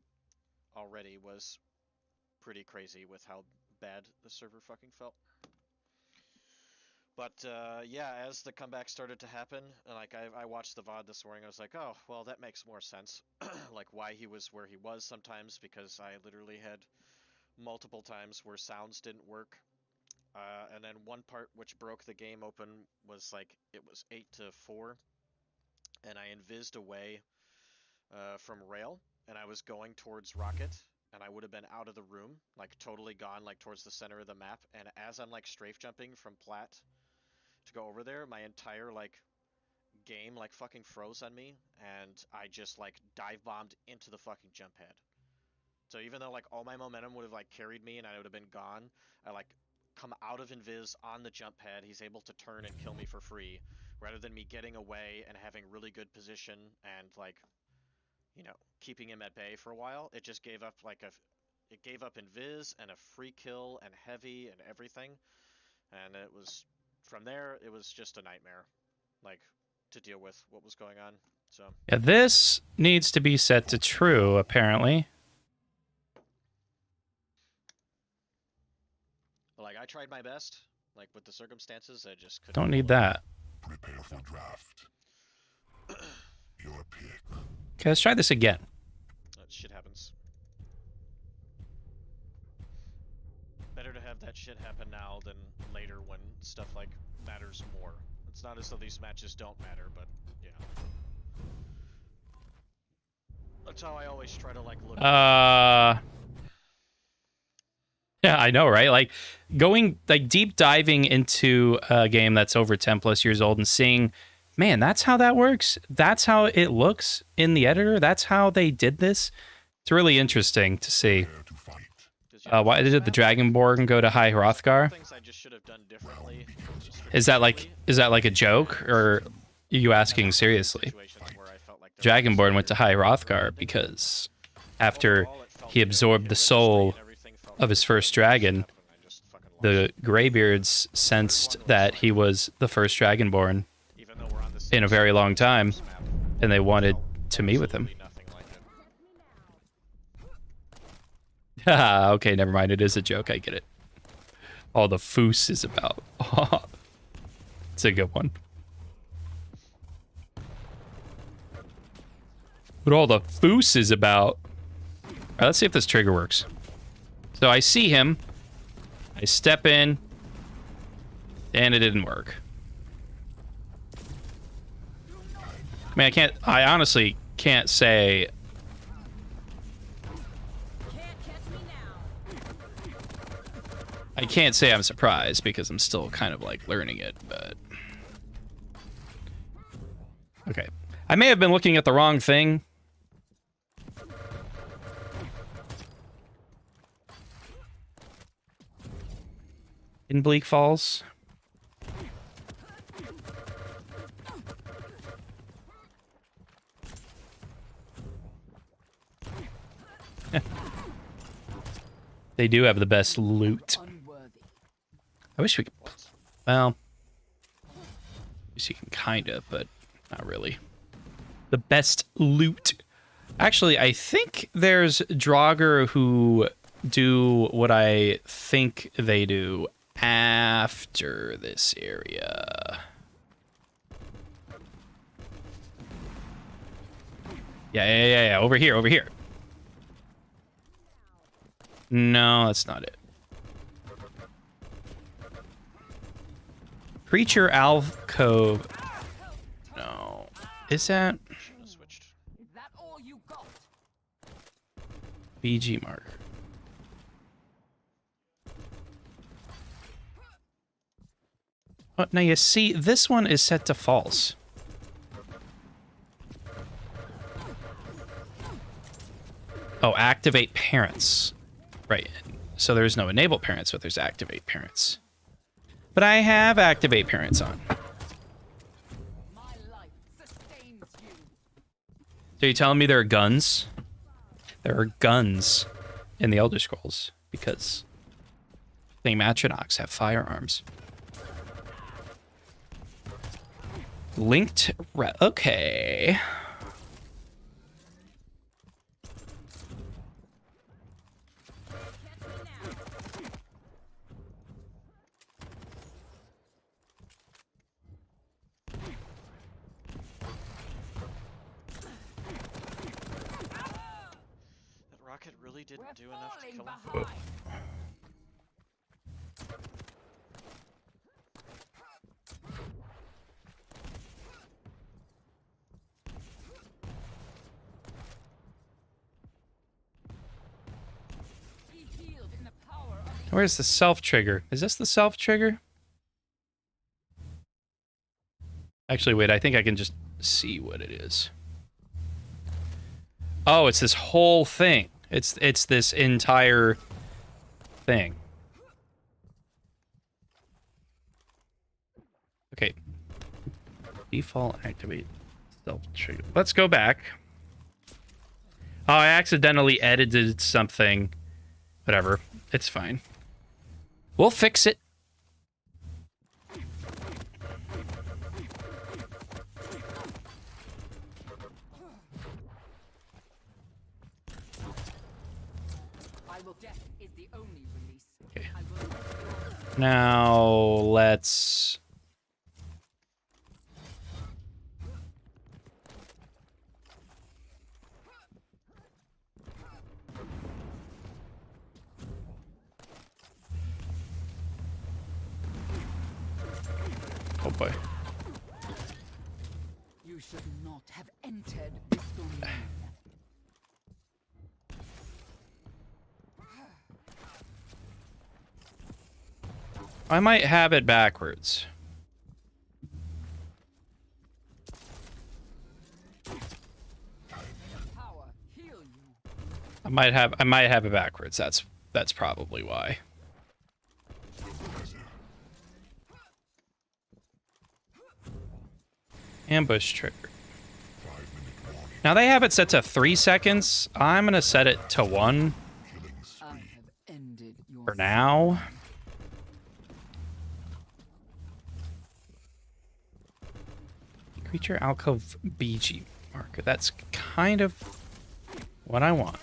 already was pretty crazy with how bad the server fucking felt. But yeah, as the comeback started to happen, like I watched the VOD this morning, I was like, oh, well, that makes more sense. Like why he was where he was sometimes, because I literally had multiple times where sounds didn't work. And then one part which broke the game open was like, it was 8-4, and I invised away from rail, and I was going towards rocket, and I would have been out of the room, like totally gone, like towards the center of the map. And as I'm like strafe jumping from plat to go over there, my entire like game like fucking froze on me, and I just like dive bombed into the fucking jump pad. So even though like all my momentum would have like carried me and I would have been gone, I like come out of invis on the jump pad. He's able to turn and kill me for free, rather than me getting away and having really good position and like, you know, keeping him at bay for a while. It just gave up like it gave up invis and a free kill and heavy and everything. And it was, from there, it was just a nightmare, like, to deal with what was going on. So yeah, this needs to be set to true, apparently. like I tried my best, Like with the circumstances, I just couldn't. Don't need pull it that. Prepare for draft. Your pick. Okay, let's try this again. That shit happens. Better to have that shit happen now than later when stuff like matters more. It's not as though these matches don't matter, but yeah. That's how I always try to like look. Yeah, I know, right? Like going like deep diving into a game that's over 10 plus years old and seeing, man, that's how that works. That's how it looks in the editor. That's how they did this. It's really interesting to see. Prepare to fight. Why did the Dragonborn go to High Hrothgar? Things I just should have done differently. Is that like a joke, or are you asking seriously? Dragonborn went to High Hrothgar because after he absorbed the soul of his first dragon, the Greybeards sensed that he was the first Dragonborn in a very long time, and they wanted to meet with him. Haha, okay, never mind. It is a joke. I get it. All the foos is about. It's a good one. What all the foos is about. All right, let's see if this trigger works. So I see him. I step in. And it didn't work. I mean, I honestly can't say. I can't say I'm surprised because I'm still kind of like learning it, but. Okay. I may have been looking at the wrong thing. In Bleak Falls. They do have the best loot. I wish we could. Well, I guess you can kind of, but not really. The best loot. Actually, I think there's Draugr who do what I think they do after this area. Yeah. Over here. No, that's not it. Creature alcove. No. Is that? Is that all you got? BG marker. Oh, now you see, this one is set to false. Oh, activate parents. Right. So there's no enable parents, but there's activate parents. But I have activate parents on. My life sustains you. So you're telling me there are guns? There are guns in the Elder Scrolls because the Atronachs have firearms. Linked. Okay. Rocket really didn't do enough to kill him. Behind. Be healed in the power of the Where's the self trigger? Is this the self trigger? Actually, wait, I think I can just see what it is. Oh, it's this whole thing. It's this entire thing. Okay. Default activate self trigger. Let's go back. Oh, I accidentally edited something. Whatever. It's fine. We'll fix it. I will. Death is the only release. Okay. I will. Now let's... Oh boy. You should not have entered this domain. I might have it backwards. Power, heal you. I might have it backwards. That's probably why. Ambush trigger. Now they have it set to 3 seconds. I'm gonna set it to 1 I have ended your for now. Creature alcove BG marker. That's kind of what I want. It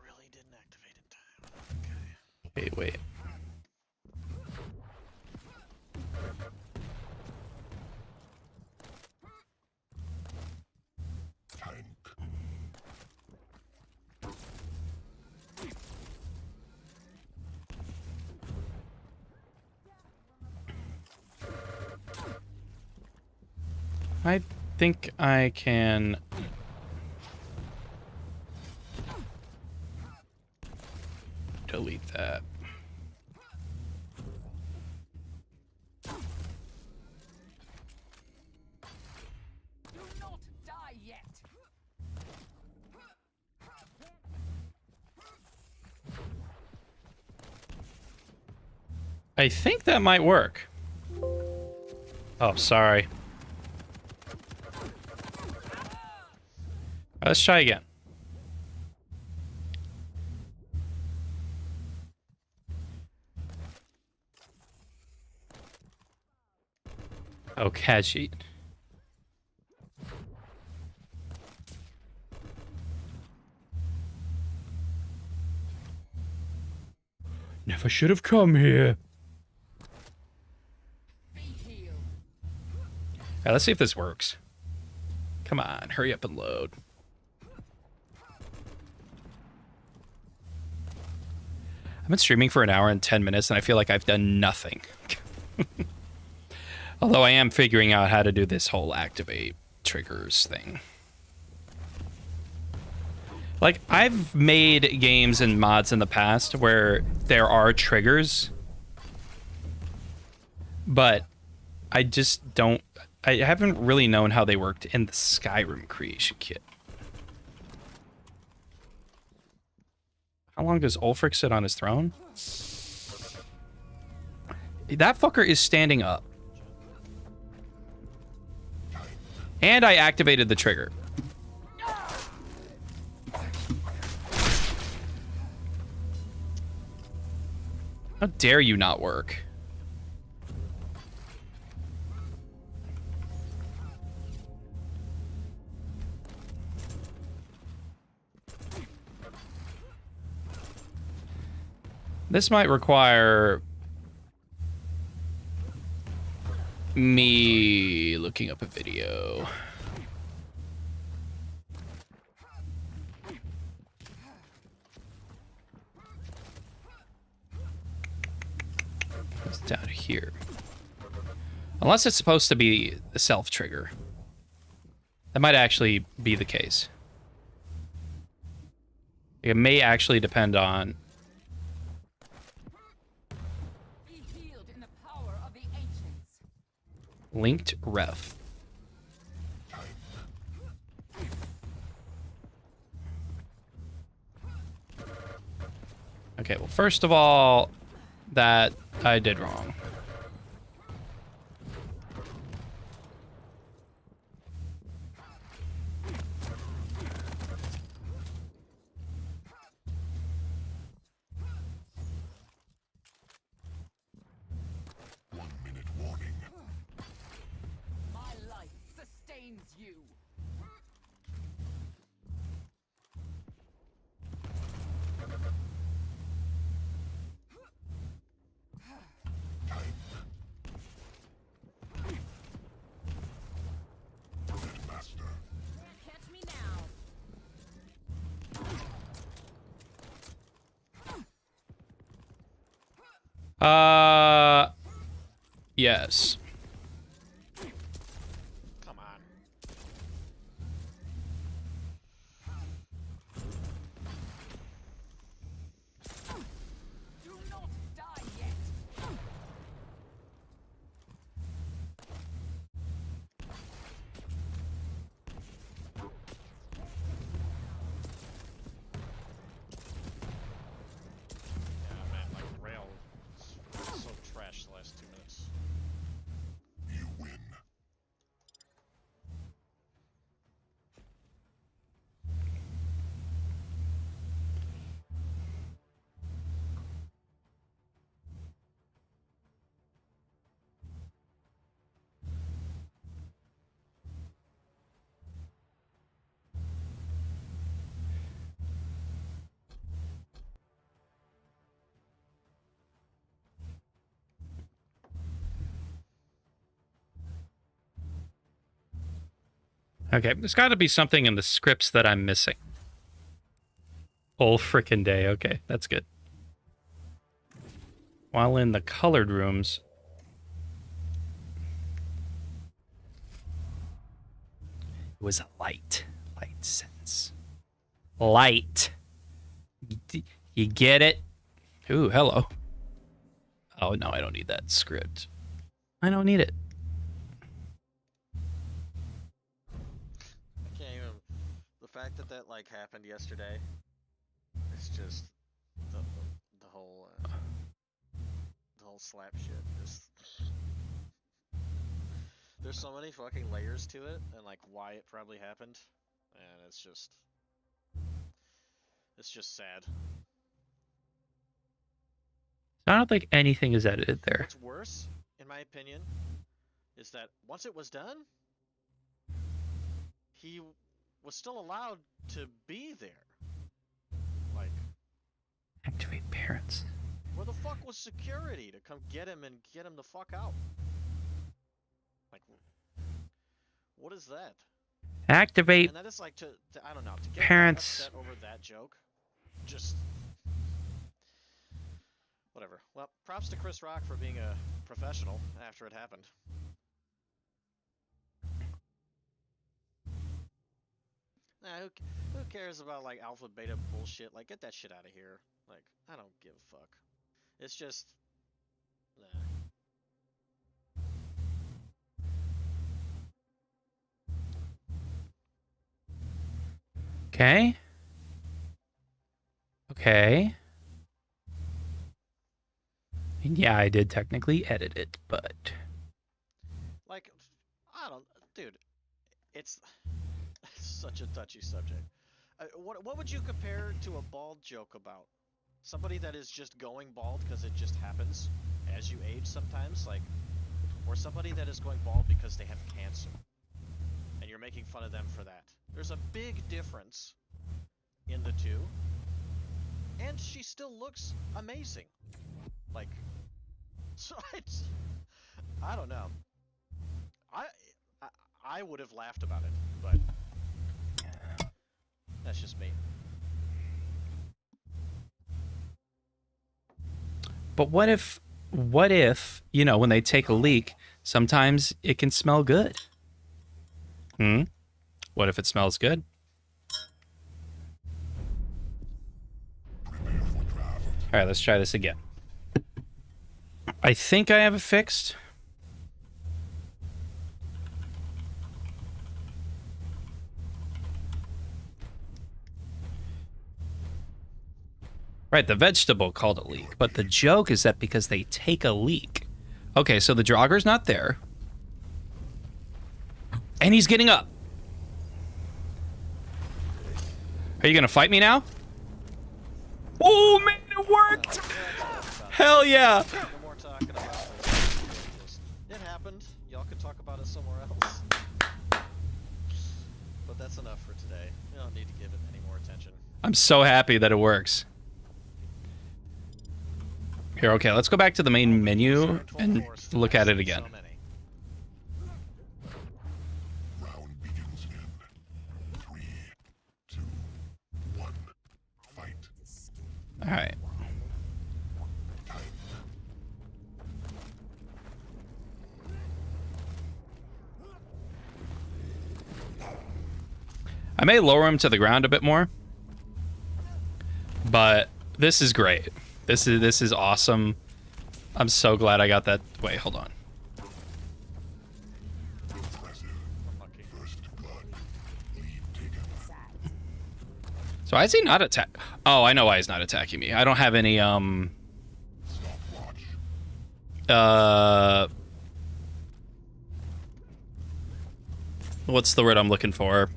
really didn't activate in time. Okay. Okay, wait. Tank. I think I can... delete that. Do not die yet. I think that might work. Oh, sorry. Let's try again. Oh, Khajiit. Never should have come here. Be healed. Alright, let's see if this works. Come on, hurry up and load. I've been streaming for 1 hour and 10 minutes, and I feel like I've done nothing. Although I am figuring out how to do this whole activate triggers thing. Like, I've made games and mods in the past where there are triggers, but I just don't... I haven't really known how they worked in the Skyrim creation kit. How long does Ulfric sit on his throne? That fucker is standing up. And I activated the trigger. How dare you not work? This might require me looking up a video. It's down here. Unless it's supposed to be a self trigger. That might actually be the case. It may actually depend on... Be healed in the power of the ancients. Linked ref. Okay, well, first of all, that I did wrong. Warning. My life sustains you. Yes. Come on. Do not die yet. Yeah, man, like rail is so trash the last 2 minutes. You win. Okay, there's got to be something in the scripts that I'm missing. All frickin' day. Okay, that's good. While in the colored rooms... It was a light. Light sense. Light. You get it? Ooh, hello. Oh, no, I don't need that script. I don't need it. I can't even. The fact that that like happened yesterday. It's just the whole slap shit. Just there's so many fucking layers to it, and like why it probably happened, and it's just sad. I don't think anything is edited there. What's worse, in my opinion, is that once it was done, he was still allowed to be there. Like, Activate parents. where the fuck was security to come get him and get him the fuck out? Like, what is that? Activate And that is like to I don't know, to get parents. upset over that joke. Just whatever. Well, props to Chris Rock for being a professional after it happened. Nah, who cares about like alpha beta bullshit? Like, get that shit out of here. Like, I don't give a fuck. It's just, nah. Okay. Okay. And yeah, I did technically edit it, but... Like, I don't, dude. It's such a touchy subject. What would you compare to a bald joke about? Somebody that is just going bald because it just happens as you age sometimes, like, or somebody that is going bald because they have cancer, and you're making fun of them for that. There's a big difference in the two, and she still looks amazing. Like, so I don't know. I would have laughed about it, but that's just me. But what if, you know, when they take a leak, sometimes it can smell good? What if it smells good? All right, let's try this again. I think I have it fixed. Right, the vegetable called a leak, but the joke is that because they take a leak. Okay, so the Drauggr's not there. And he's getting up. Are you gonna fight me now? Oh man, it worked! Hell yeah! No more talking about this. It happened. Y'all could talk about it somewhere else. But that's enough for today. You don't need to give it any more attention. I'm so happy that it works. Here, okay, let's go back to the main menu and look at it again. Round begins in 3, 2, 1. Fight. All right. I may lower him to the ground a bit more, but this is great. This is awesome. I'm so glad I got that. Wait, hold on. So why is he not attack? Oh, I know why he's not attacking me. I don't have any what's the word I'm looking for?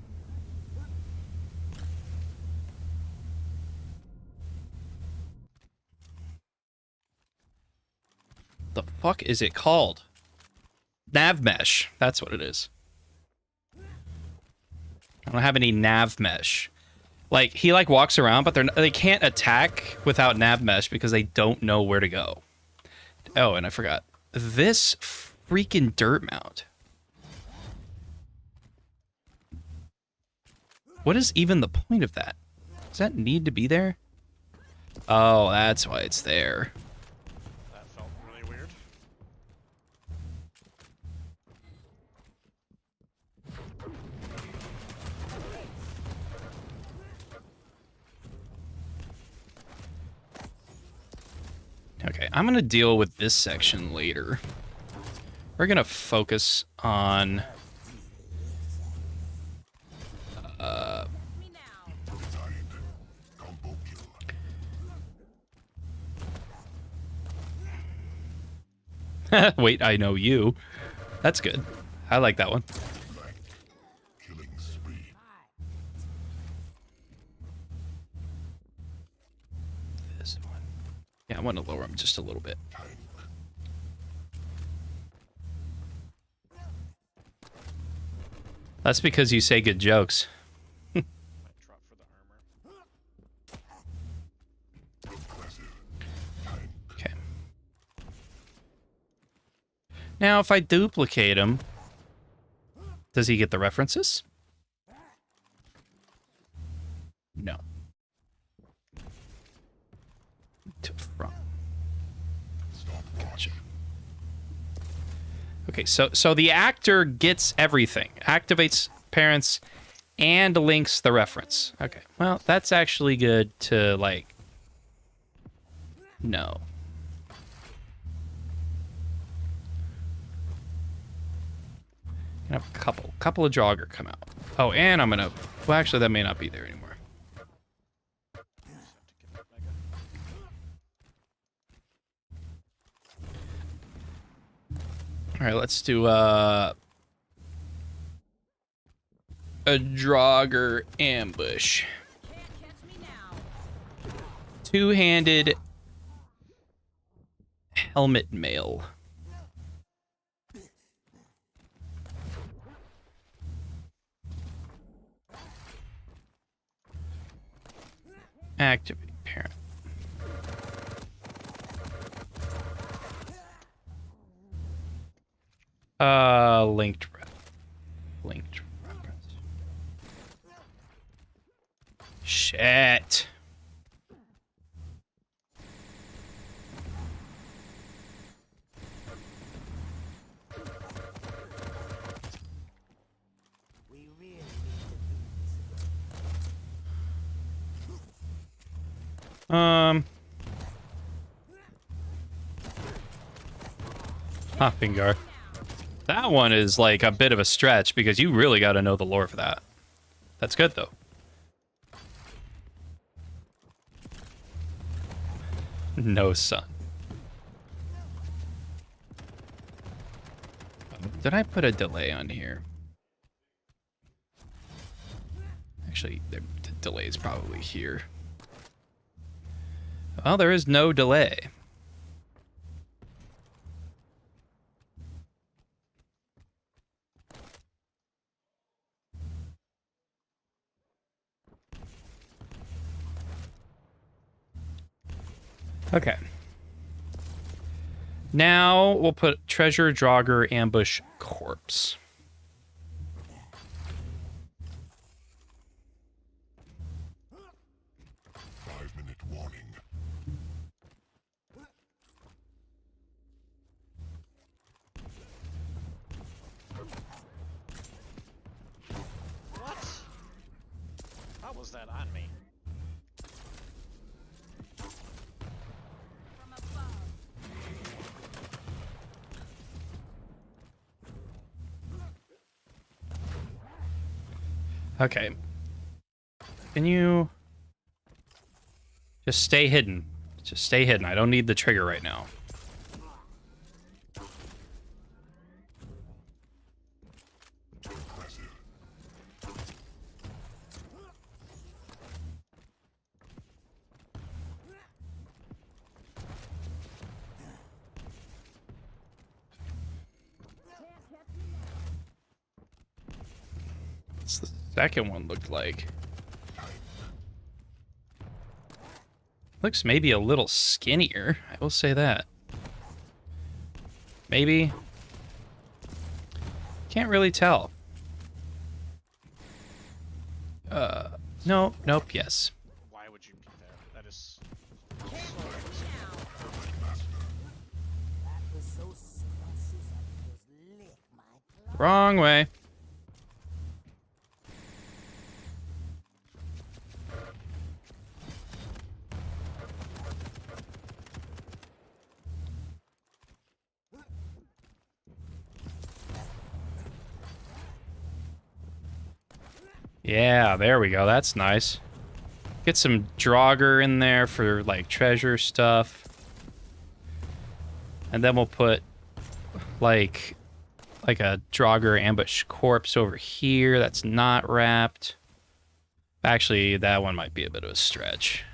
The fuck is it called? Nav mesh. That's what it is. I don't have any nav mesh. Like, he like walks around, but they can't attack without nav mesh because they don't know where to go. Oh, and I forgot. This freaking dirt mound. What is even the point of that? Does that need to be there? Oh, that's why it's there. That felt really weird. Okay, I'm gonna deal with this section later. We're gonna focus on Me now. Combo kill. wait, I know you. That's good. I like that one. Killing spree. This one. Yeah, I want to lower him just a little bit. That's because you say good jokes. Might drop for the armor. Okay. Now, if I duplicate him, does he get the references? No. To from. Gotcha. Okay, so the actor gets everything. Activates parents and links the reference. Okay, well, that's actually good to, like, know. Gonna have a couple of jogger come out. Oh, and I'm gonna, well, actually, that may not be there anymore. All right, let's do a Draugr ambush. Can't catch me now. Two-handed helmet mail. Activate parent. Linked reference. Shit. Hopfingar. That one is like a bit of a stretch because you really got to know the lore for that. That's good though. No sun. Did I put a delay on here? Actually, the delay is probably here. Well, there is no delay. Okay. Now we'll put Treasure Draugr Ambush Corpse. Five-minute warning. was that on me? From above. Okay. Can you just stay hidden? Just stay hidden. I don't need the trigger right now. Impressive. What's the second one look like? Looks maybe a little skinnier. I will say that. Maybe. Can't really tell. No, nope, yes. Why would you do that? That is. Wrong way. Yeah, there we go. That's nice. Get some Draugr in there for, like, treasure stuff. And then we'll put, like a Draugr ambush corpse over here that's not wrapped. Actually, that one might be a bit of a stretch.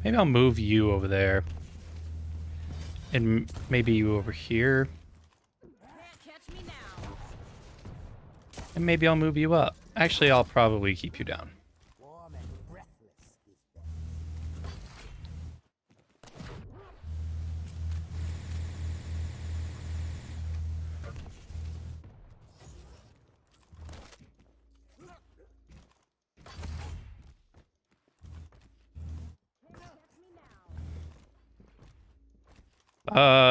Maybe I'll move you over there. And maybe you over here. Can't catch me now. And maybe I'll move you up. Actually, I'll probably keep you down. Warm and breathless is best.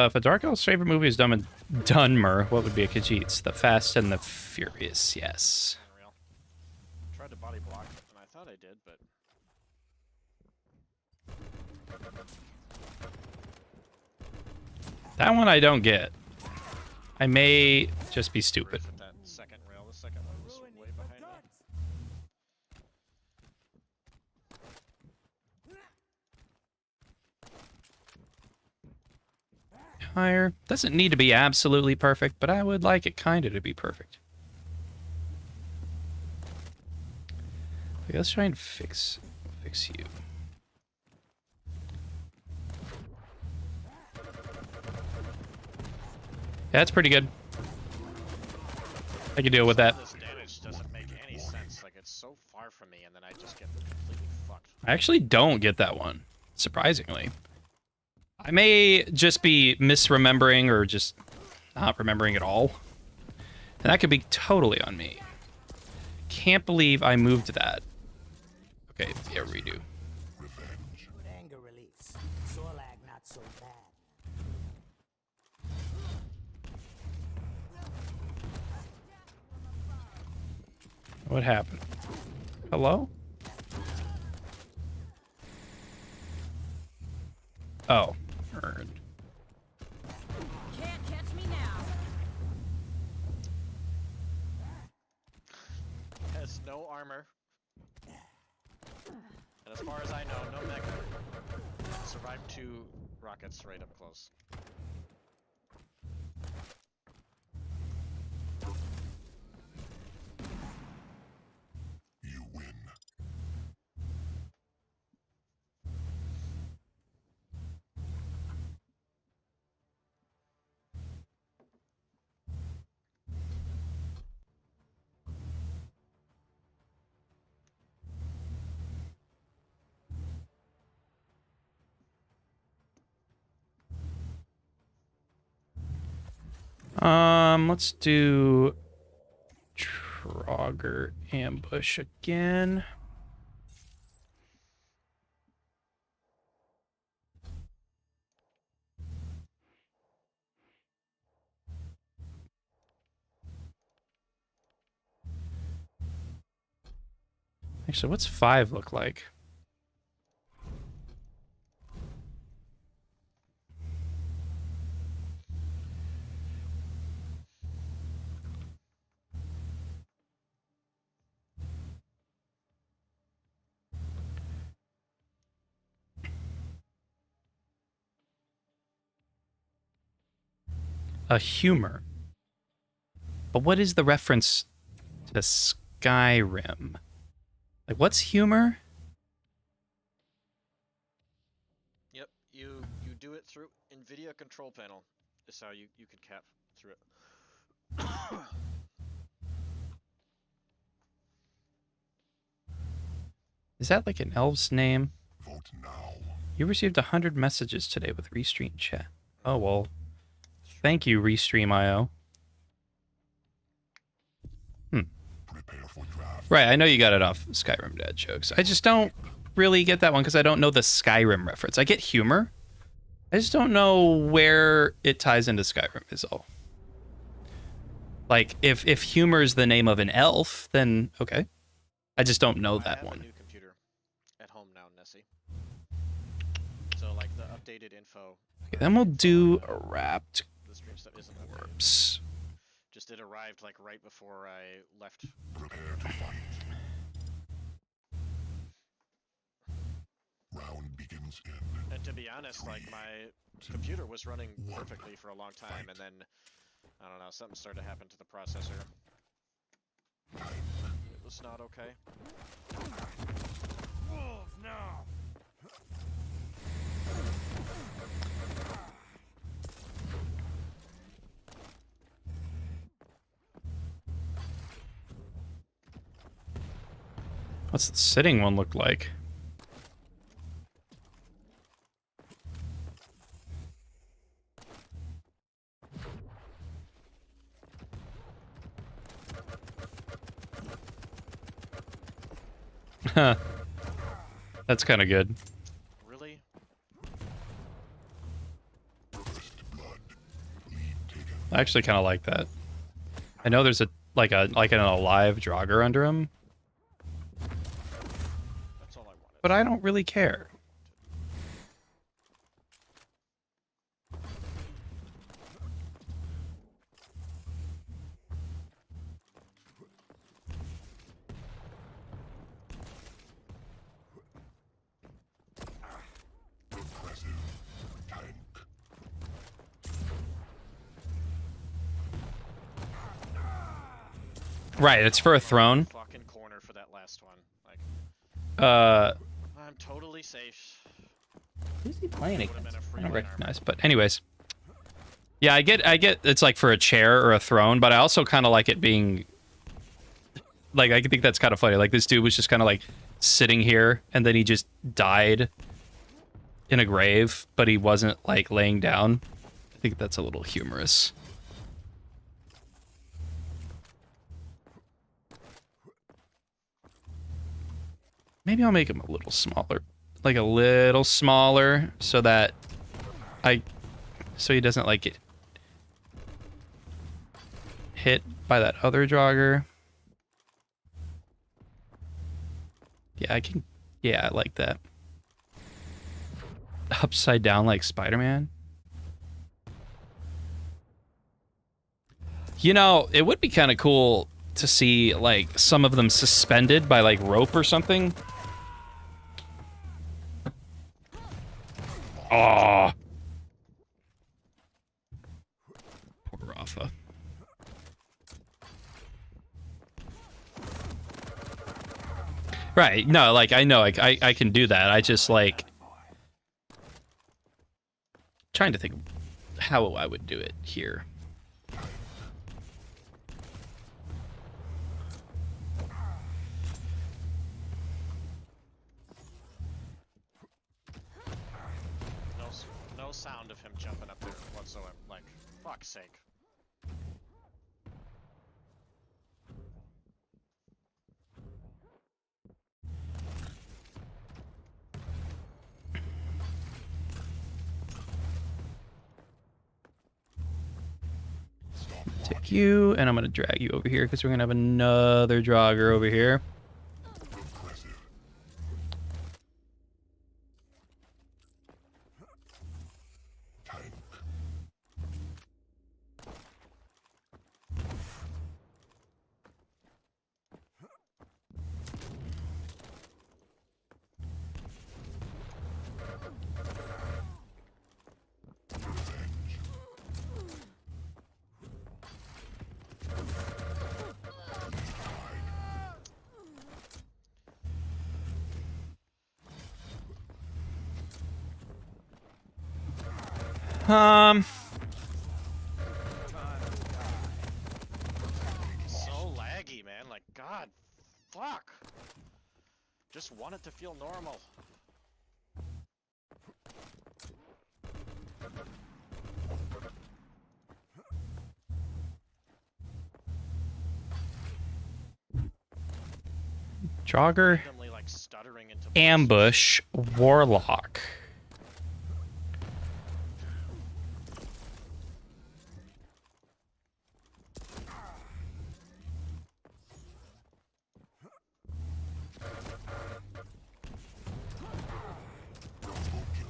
If a Dark Elf's favorite movie is Dumb and Dunmer, what would be a Khajiit's? The Fast and the Furious, yes. Unreal. Tried to body block, and I thought I did, but. That one I don't get. I may just be stupid. With that second rail, the second one was way behind me. Higher. Doesn't need to be absolutely perfect, but I would like it kind of to be perfect. Okay, let's try and fix you. Yeah, that's pretty good. I can deal with that. This damage doesn't make any sense. Like, it's so far from me, and then I just get completely fucked. I actually don't get that one, surprisingly. I may just be misremembering or just not remembering at all. And that could be totally on me. Can't believe I moved that. Okay, yeah, redo. Revenge. Good anger release. Sorlag not so bad. What happened? Hello? Oh, earned. Can't catch me now. Has no armor. And as far as I know, no mech. Survived 2 rockets right up close. You win. Let's do Trogger ambush again. Actually, what's 5 look like? A humor. But what is the reference to Skyrim? Like, what's humor? Yep, you do it through NVIDIA control panel. Is how you can cap through it. Is that like an elf's name? Vote now. You received 100 messages today with Restream chat. Oh, well. Thank you, Restream.io. Prepare for draft. Right, I know you got it off Skyrim dad jokes. I just don't really get that one because I don't know the Skyrim reference. I get humor. I just don't know where it ties into Skyrim is all. Like, if humor is the name of an elf, then okay. I just don't know I that have one. a new computer at home now, Nessie. So like the updated info. Okay, then we'll do a wrapped The stream stuff isn't updated. corpse. Just it arrived like right before I left. Prepare to fight. Round begins in. And to be honest, like my computer was running perfectly for a long time, and then I don't know, something started to happen to the processor. It was not okay. Wolves now. What's the sitting one look like? Huh. That's kind of good. Really? First blood. Lead taken. I actually kind of like that. I know there's an alive Draugr under him, That's all I wanted. but I don't really care. Impressive. Tank. Right, it's for a throne. Fucking corner for that last one. Like, Uh, I'm totally safe. who's he playing Would've been a free I don't win recognize, but anyways. Yeah, I get it's like for a chair or a throne, but I also kind of like it being like, I think that's kind of funny. Like, this dude was just kind of like sitting here and then he just died in a grave, but he wasn't like laying down. I think that's a little humorous. Maybe I'll make him a little smaller. Like a little smaller so that so he doesn't like get hit by that other Draugr. Yeah, I can. Yeah, I like that. Upside down like Spider-Man. You know, it would be kind of cool to see like some of them suspended by like rope or something. Oh. Poor Rafa. Right, no, like, I know, like, I can do that. I just, like, trying to think how I would do it here. No sound of him jumping up there whatsoever. Like, fuck's sake. Take you, and I'm gonna drag you over here because we're gonna have another Draugr over here. Impressive. Tank. Revenge. So laggy, man. Like, God, fuck. Just want it to feel normal. Draugr, Randomly, like, stuttering into ambush, warlock. Combo kill.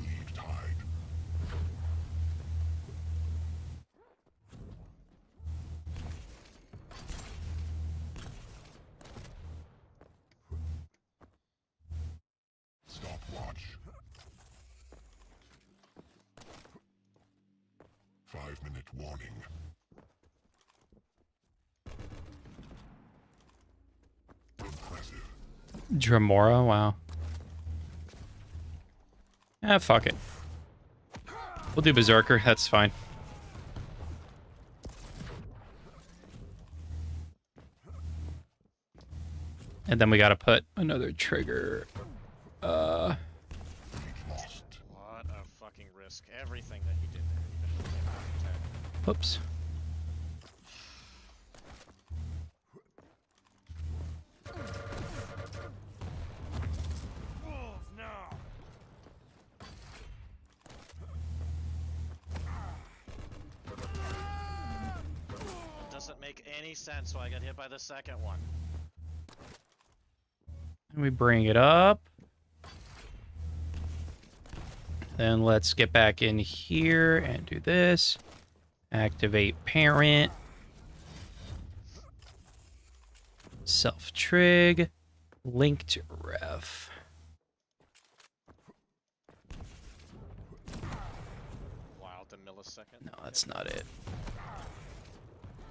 Leave tide. Stopwatch. 5-minute warning. Impressive. Dramora, wow. Ah, fuck it. We'll do Berserker, that's fine. And then we gotta put another trigger. Lost. What a fucking risk. Everything that he did there, even with the attack. Whoops. It doesn't make any sense why I got hit by the second one. And we bring it up. Then let's get back in here and do this. Activate parent. Self-trig. Linked ref. Wow, the millisecond. No, that's not it.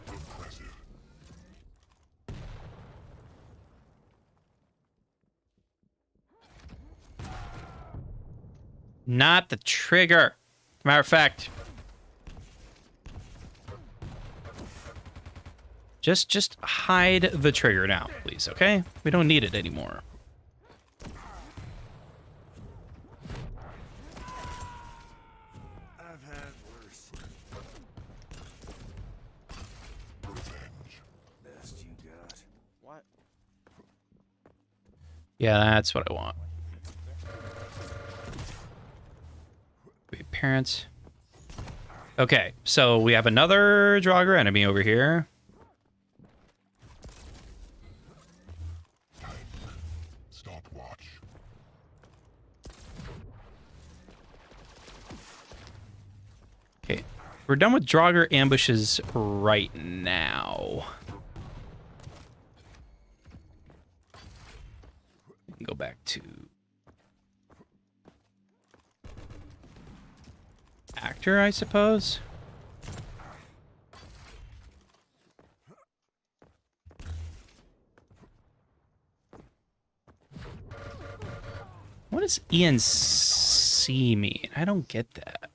Impressive. Not the trigger. Matter of fact. Just hide the trigger now, please, okay? We don't need it anymore. I've had worse. Revenge. Best you got. What? Yeah, that's what I want. Wait, parents. Okay, so we have another Draugr enemy over here. Stopwatch. Okay, we're done with Draugr ambushes right now. We can go back to actor, I suppose. What does ENC mean? I don't get that.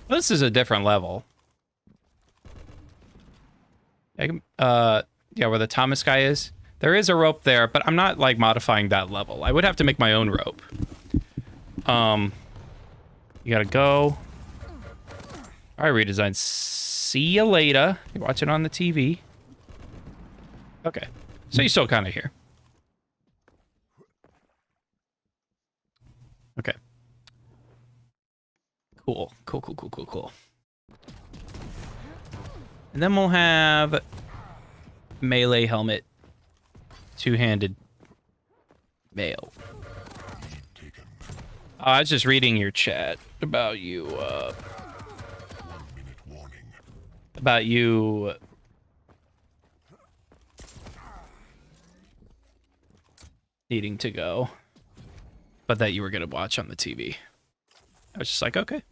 This is a different level. Yeah, where the Thomas guy is. There is a rope there, but I'm not like modifying that level. I would have to make my own rope. You gotta go. All right, redesign. See you later. You're watching on the TV. Okay, so you're still kind of here. Okay. Cool. And then we'll have melee helmet, two-handed mail. Taken. I was just reading your chat about you, 1 minute warning. about you needing to go, but that you were gonna watch on the TV. I was just like, okay.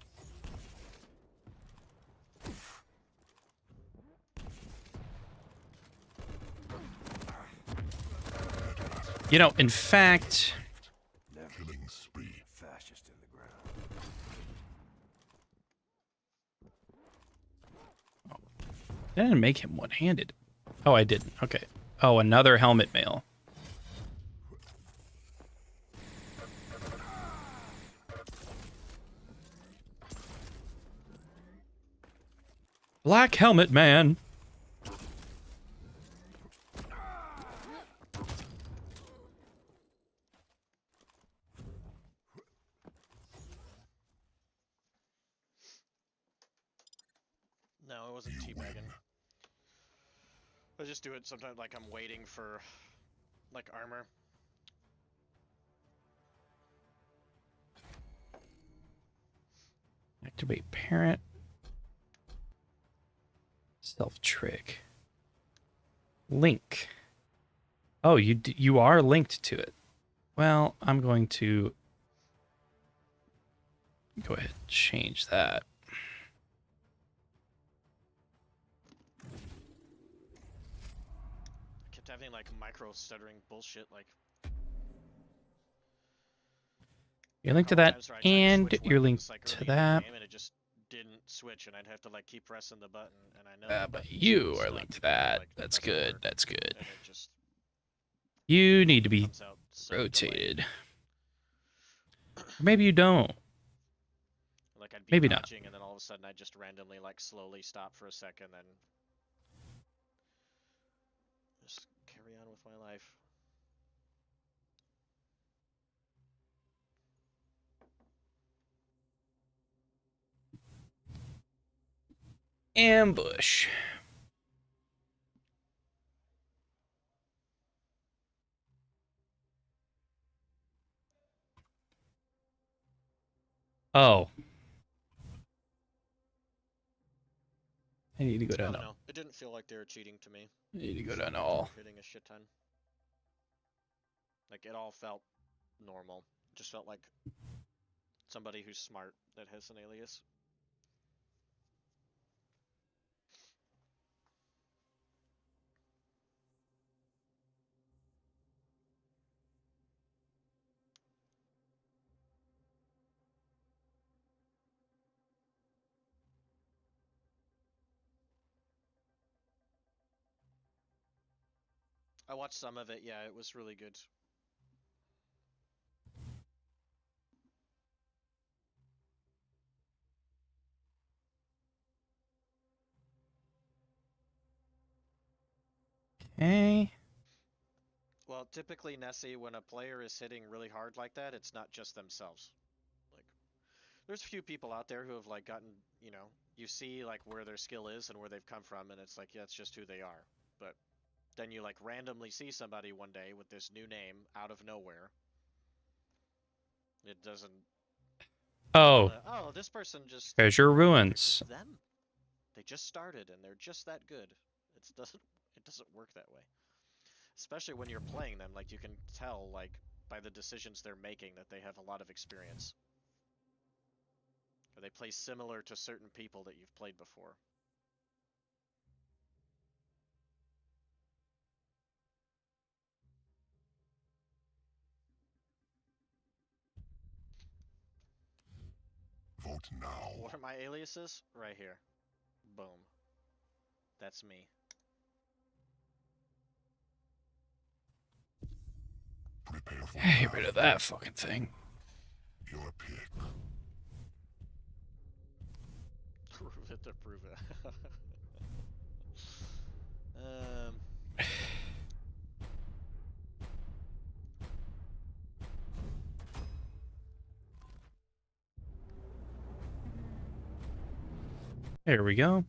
You know, in fact, Killing spree. Fascist in the ground. I didn't make him one-handed. Oh, I didn't. Okay. Oh, another helmet mail. Black Helmet Man. No, it wasn't teabagging. I just do it sometimes like I'm waiting for like armor. Activate parent. Stealth trick. Link. Oh, you are linked to it. Well, I'm going to go ahead and change that. I kept having like micro stuttering bullshit like You're linked to couple that, times where I tried to and switch you're weapons, linked like, to early in the that. game, and it just didn't switch, and I'd have to like keep pressing the button, and I know the But button's you are stuck, linked to and, that. like, it That's doesn't good. work, That's good. and it just You need to be comes out so delayed. rotated. Or maybe you don't. Like I'd be Maybe not. dodging, and then all of a sudden I'd just randomly like slowly stop for a second, then just carry on with my life. Ambush. Oh. I need to go I down don't all. know. It didn't feel like they were cheating to me. I need to go Just down like all. hitting a shit ton. Like it all felt normal. Just felt like somebody who's smart that has an alias. I watched some of it. Yeah, it was really good. Okay. Well, typically, Nessie, when a player is hitting really hard like that, it's not just themselves. Like, there's a few people out there who have like gotten, you know, you see like where their skill is and where they've come from, and it's like, yeah, it's just who they are. But then you like randomly see somebody one day with this new name out of nowhere. It doesn't. Oh, Oh, this person just. treasure It's ruins. them. They just started and they're just that good. It doesn't work that way. Especially when you're playing them, like you can tell like by the decisions they're making that they have a lot of experience. Or they play similar to certain people that you've played before. Vote now. What are my aliases? Right here. Boom. That's me. careful. Get rid of that fucking thing. Your pick. Prove it to prove it. There we go.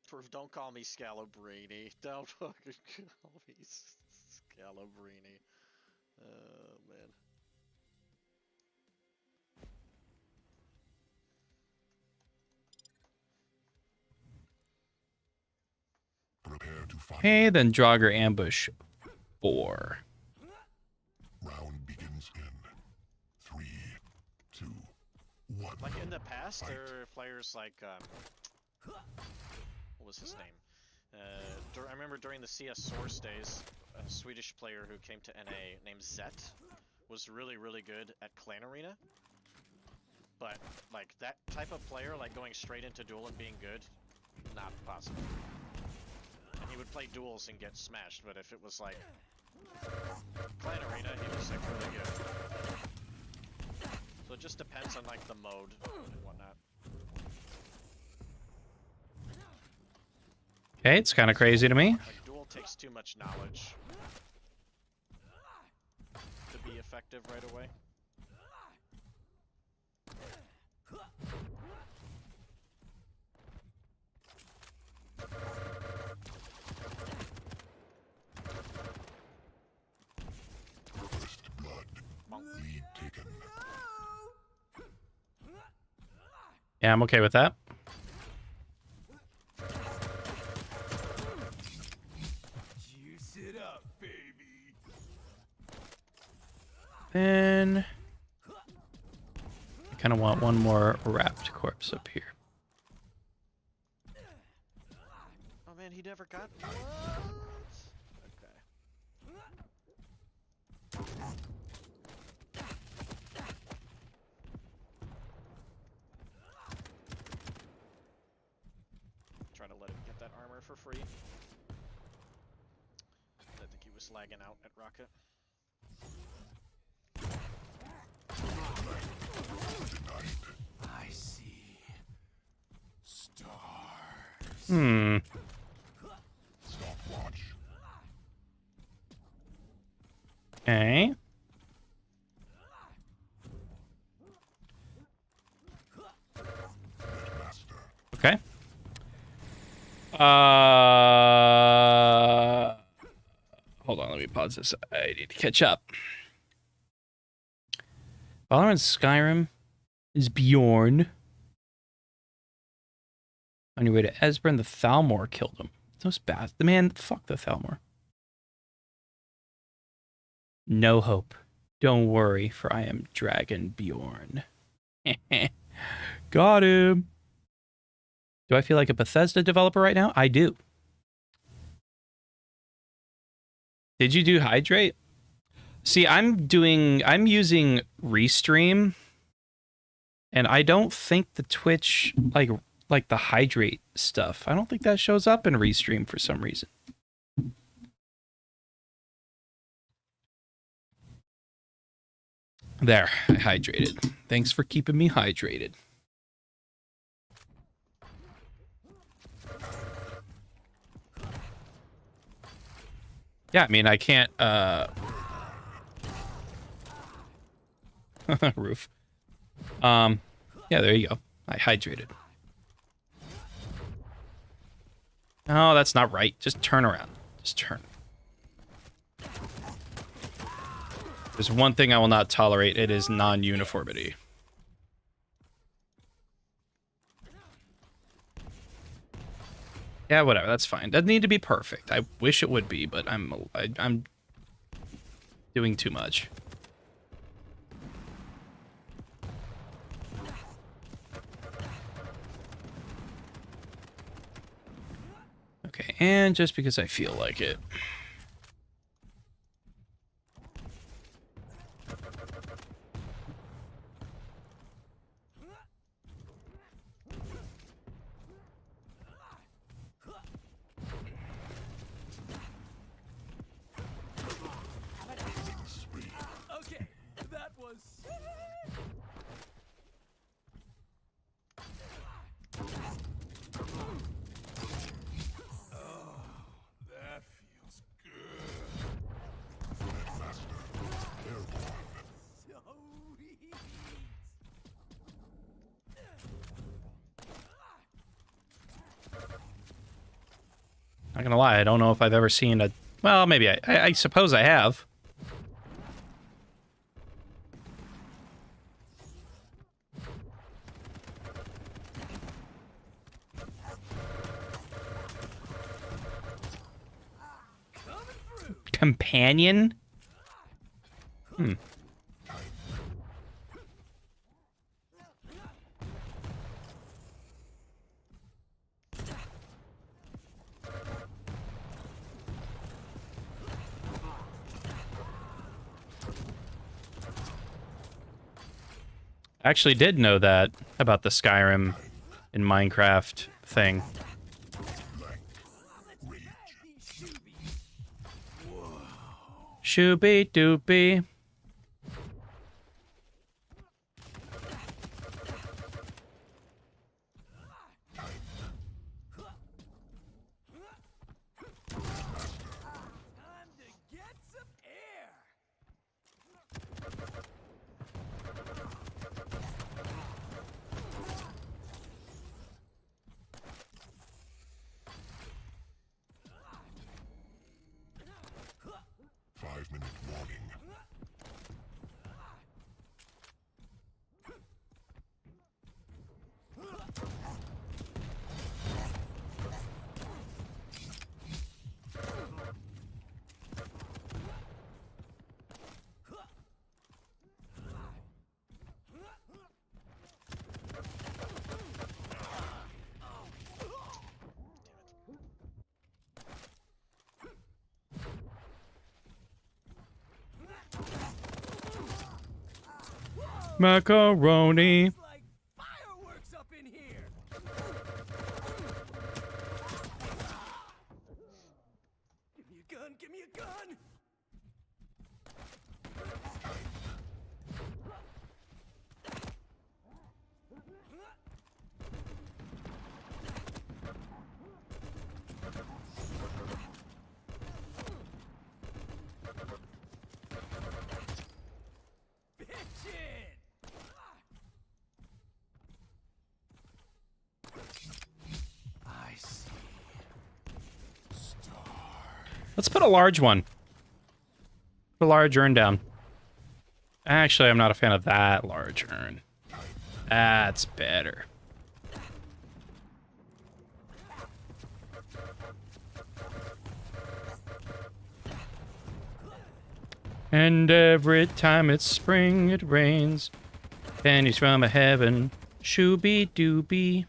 Proof, don't call me Scalabrini. Don't fucking call me Scalabrini. Oh, man. Prepare to fight. Okay, then Draugr ambush 4. Round begins in 3, 2, 1. Like in the past, Fight. there were players like, what was his name? I remember during the CS Source days, a Swedish player who came to NA named Zet was really, really good at Clan Arena. But, like, that type of player, like going straight into duel and being good, not possible. And he would play duels and get smashed, but if it was like Clan Arena, he was like really good. So it just depends on like the mode and whatnot. Okay, it's kind of crazy to me. Like duel takes too much knowledge to be effective right away. First blood. Monk. Lead taken. Yeah, I'm okay with that. Juice it up, baby. Then I kind of want one more wrapped corpse up here. Oh man, he never got what? Okay. Try to let him get that armor for free. I think he was lagging out at Rocket. I see stars. Stopwatch. Okay. Master. Okay. Hold on, let me pause this. I need to catch up. Valorant Skyrim is Bjorn. On your way to Esbern, the Thalmor killed him. Those bad. The man, fuck the Thalmor. No hope. Don't worry, for I am Dragon Bjorn. Got him. Do I feel like a Bethesda developer right now? I do. Did you do Hydrate? See, I'm using Restream, and I don't think the Twitch, like the Hydrate stuff, I don't think that shows up in Restream for some reason. There, I hydrated. Thanks for keeping me hydrated. Yeah, I mean, I can't, roof. Yeah, there you go. I hydrated. No, that's not right. Just turn around. Just turn. There's one thing I will not tolerate. It is non-uniformity. Yeah, whatever. That's fine. Doesn't need to be perfect. I wish it would be, but I'm doing too much. Okay, and just because I feel like it. Not gonna lie, I don't know if I've ever seen a... Well, maybe I suppose I have. Companion? Hmm. I actually did know that about the Skyrim in Minecraft thing. Shooby doopy. Macaroni. Like fireworks up in here. Give me a gun, give me a gun. Let's put a large one. Put a large urn down. Actually, I'm not a fan of that large urn. That's better. And every time it's spring, it rains. Pennies from heaven. Shooby dooby.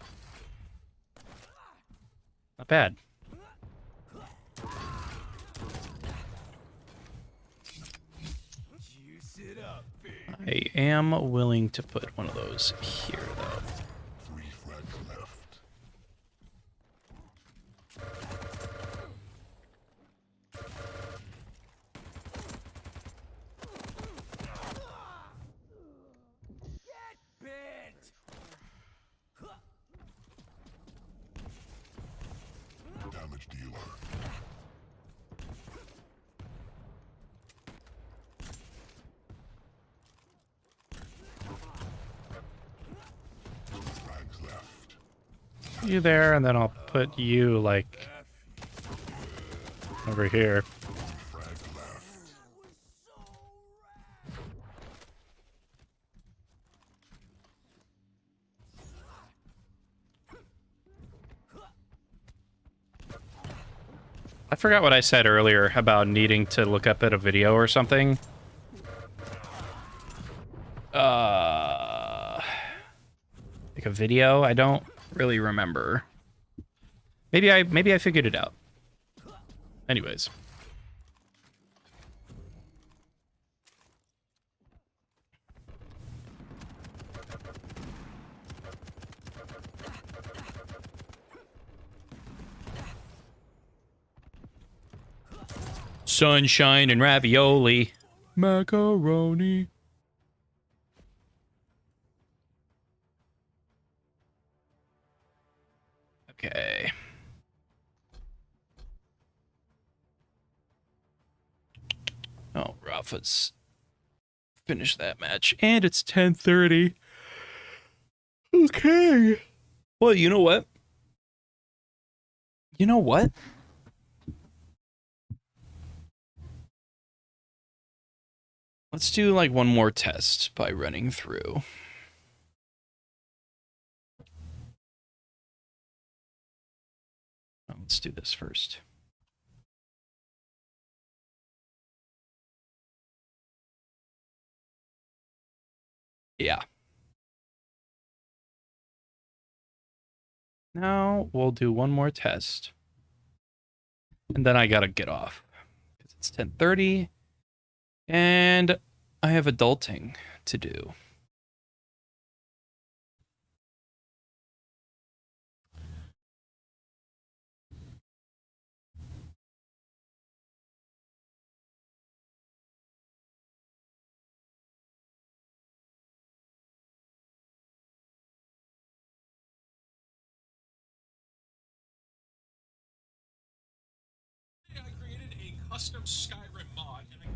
Not bad. I am willing to put one of those here, though. 3 frags left. Damage dealer. You there, and then I'll put you, like, over here. I forgot what I said earlier about needing to look up at a video or something. Like a video? I don't really remember. Maybe I figured it out. Anyways. Sunshine and ravioli. Macaroni. Okay. Oh, Rafa's finished that match. And it's 10:30. Okay. Well, you know what? You know what? Let's do like one more test by running through. Oh, let's do this first. Yeah. Now we'll do one more test. And then I gotta get off. It's 10:30. And I have adulting to do. I created a custom Skyrim mod, and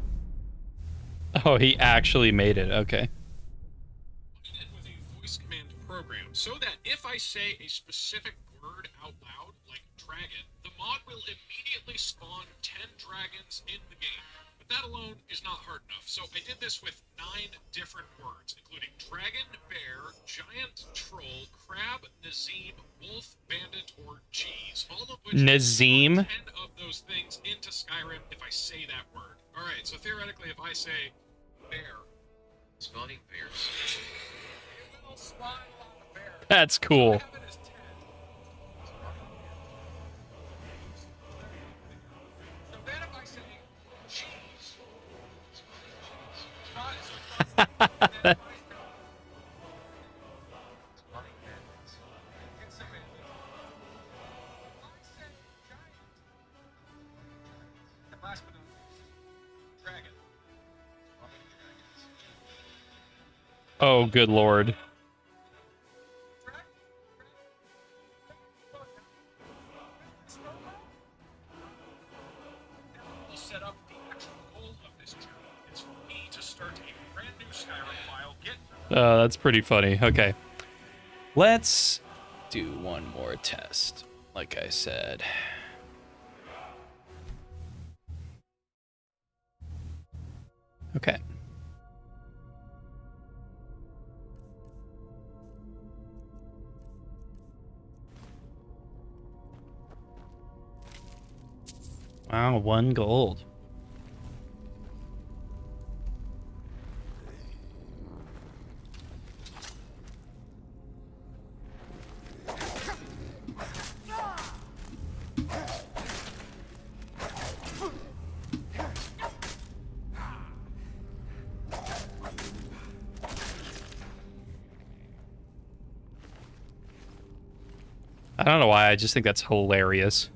Oh, he actually made it. Okay. I did it with a voice command program, so that if I say a specific word out loud, like dragon, the mod will immediately spawn 10 dragons in the game. But that alone is not hard enough, so I did this with 9 different words, including dragon, bear, giant, troll, crab, Nazim, wolf, bandit, or cheese, all of which Nazim? 10 of those things into Skyrim if I say that word. Alright, so theoretically, if I say bear, spawning bears, it will spawn a lot of bears. That's cool. I have it as 10. So then if I say cheese, Oh, good lord. We'll set up the actual goal of this journey. It's for me to start a brand new Skyrim file, get That's pretty funny. Okay. Let's do one more test, like I said. Okay. Wow, 1 gold. I don't know why, I just think that's hilarious.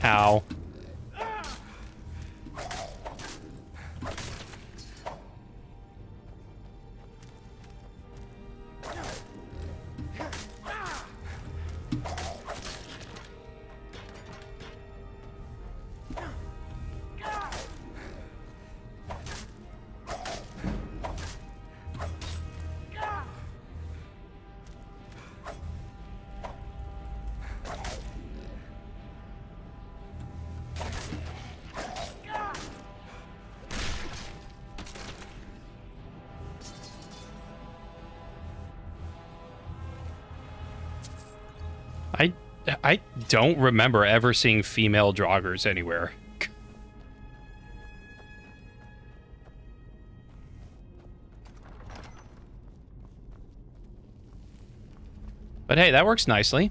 Ow. I don't remember ever seeing female joggers anywhere. But hey, that works nicely.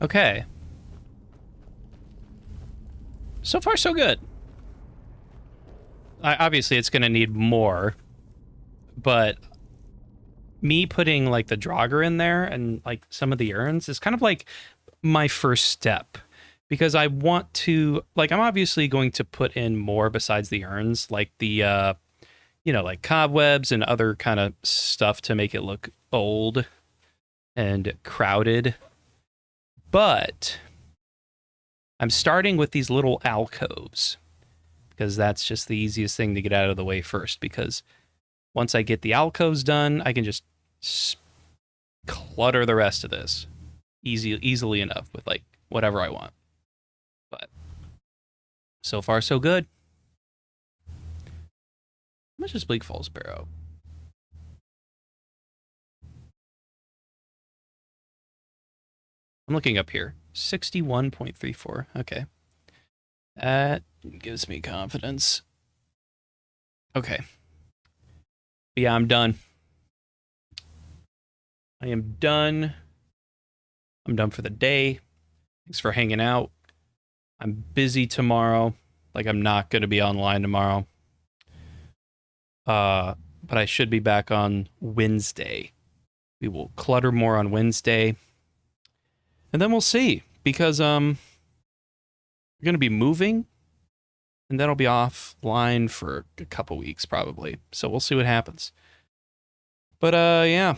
Okay. So far, so good. Obviously, it's going to need more, but me putting like the Draugr in there and like some of the urns is kind of like my first step, because I want to, like, I'm obviously going to put in more besides the urns, like the like cobwebs and other kind of stuff to make it look old and crowded. But I'm starting with these little alcoves, because that's just the easiest thing to get out of the way first, because once I get the alcoves done, I can just clutter the rest of this easily enough with like whatever I want. But so far, so good. How much is Bleak Falls Barrow? I'm looking up here. 61.34. Okay. That gives me confidence. Okay. But yeah, I'm done. I am done. I'm done for the day. Thanks for hanging out. I'm busy tomorrow. Like, I'm not going to be online tomorrow. But I should be back on Wednesday. We will clutter more on Wednesday. And then we'll see. Because we're going to be moving. And then I'll be offline for a couple weeks, probably. So we'll see what happens. But, yeah.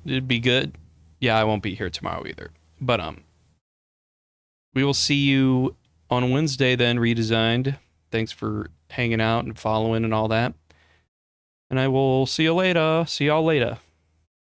It'd be good. Yeah, I won't be here tomorrow either. But, we will see you on Wednesday then, Redesigned. Thanks for hanging out and following and all that. And I will see you later. See y'all later.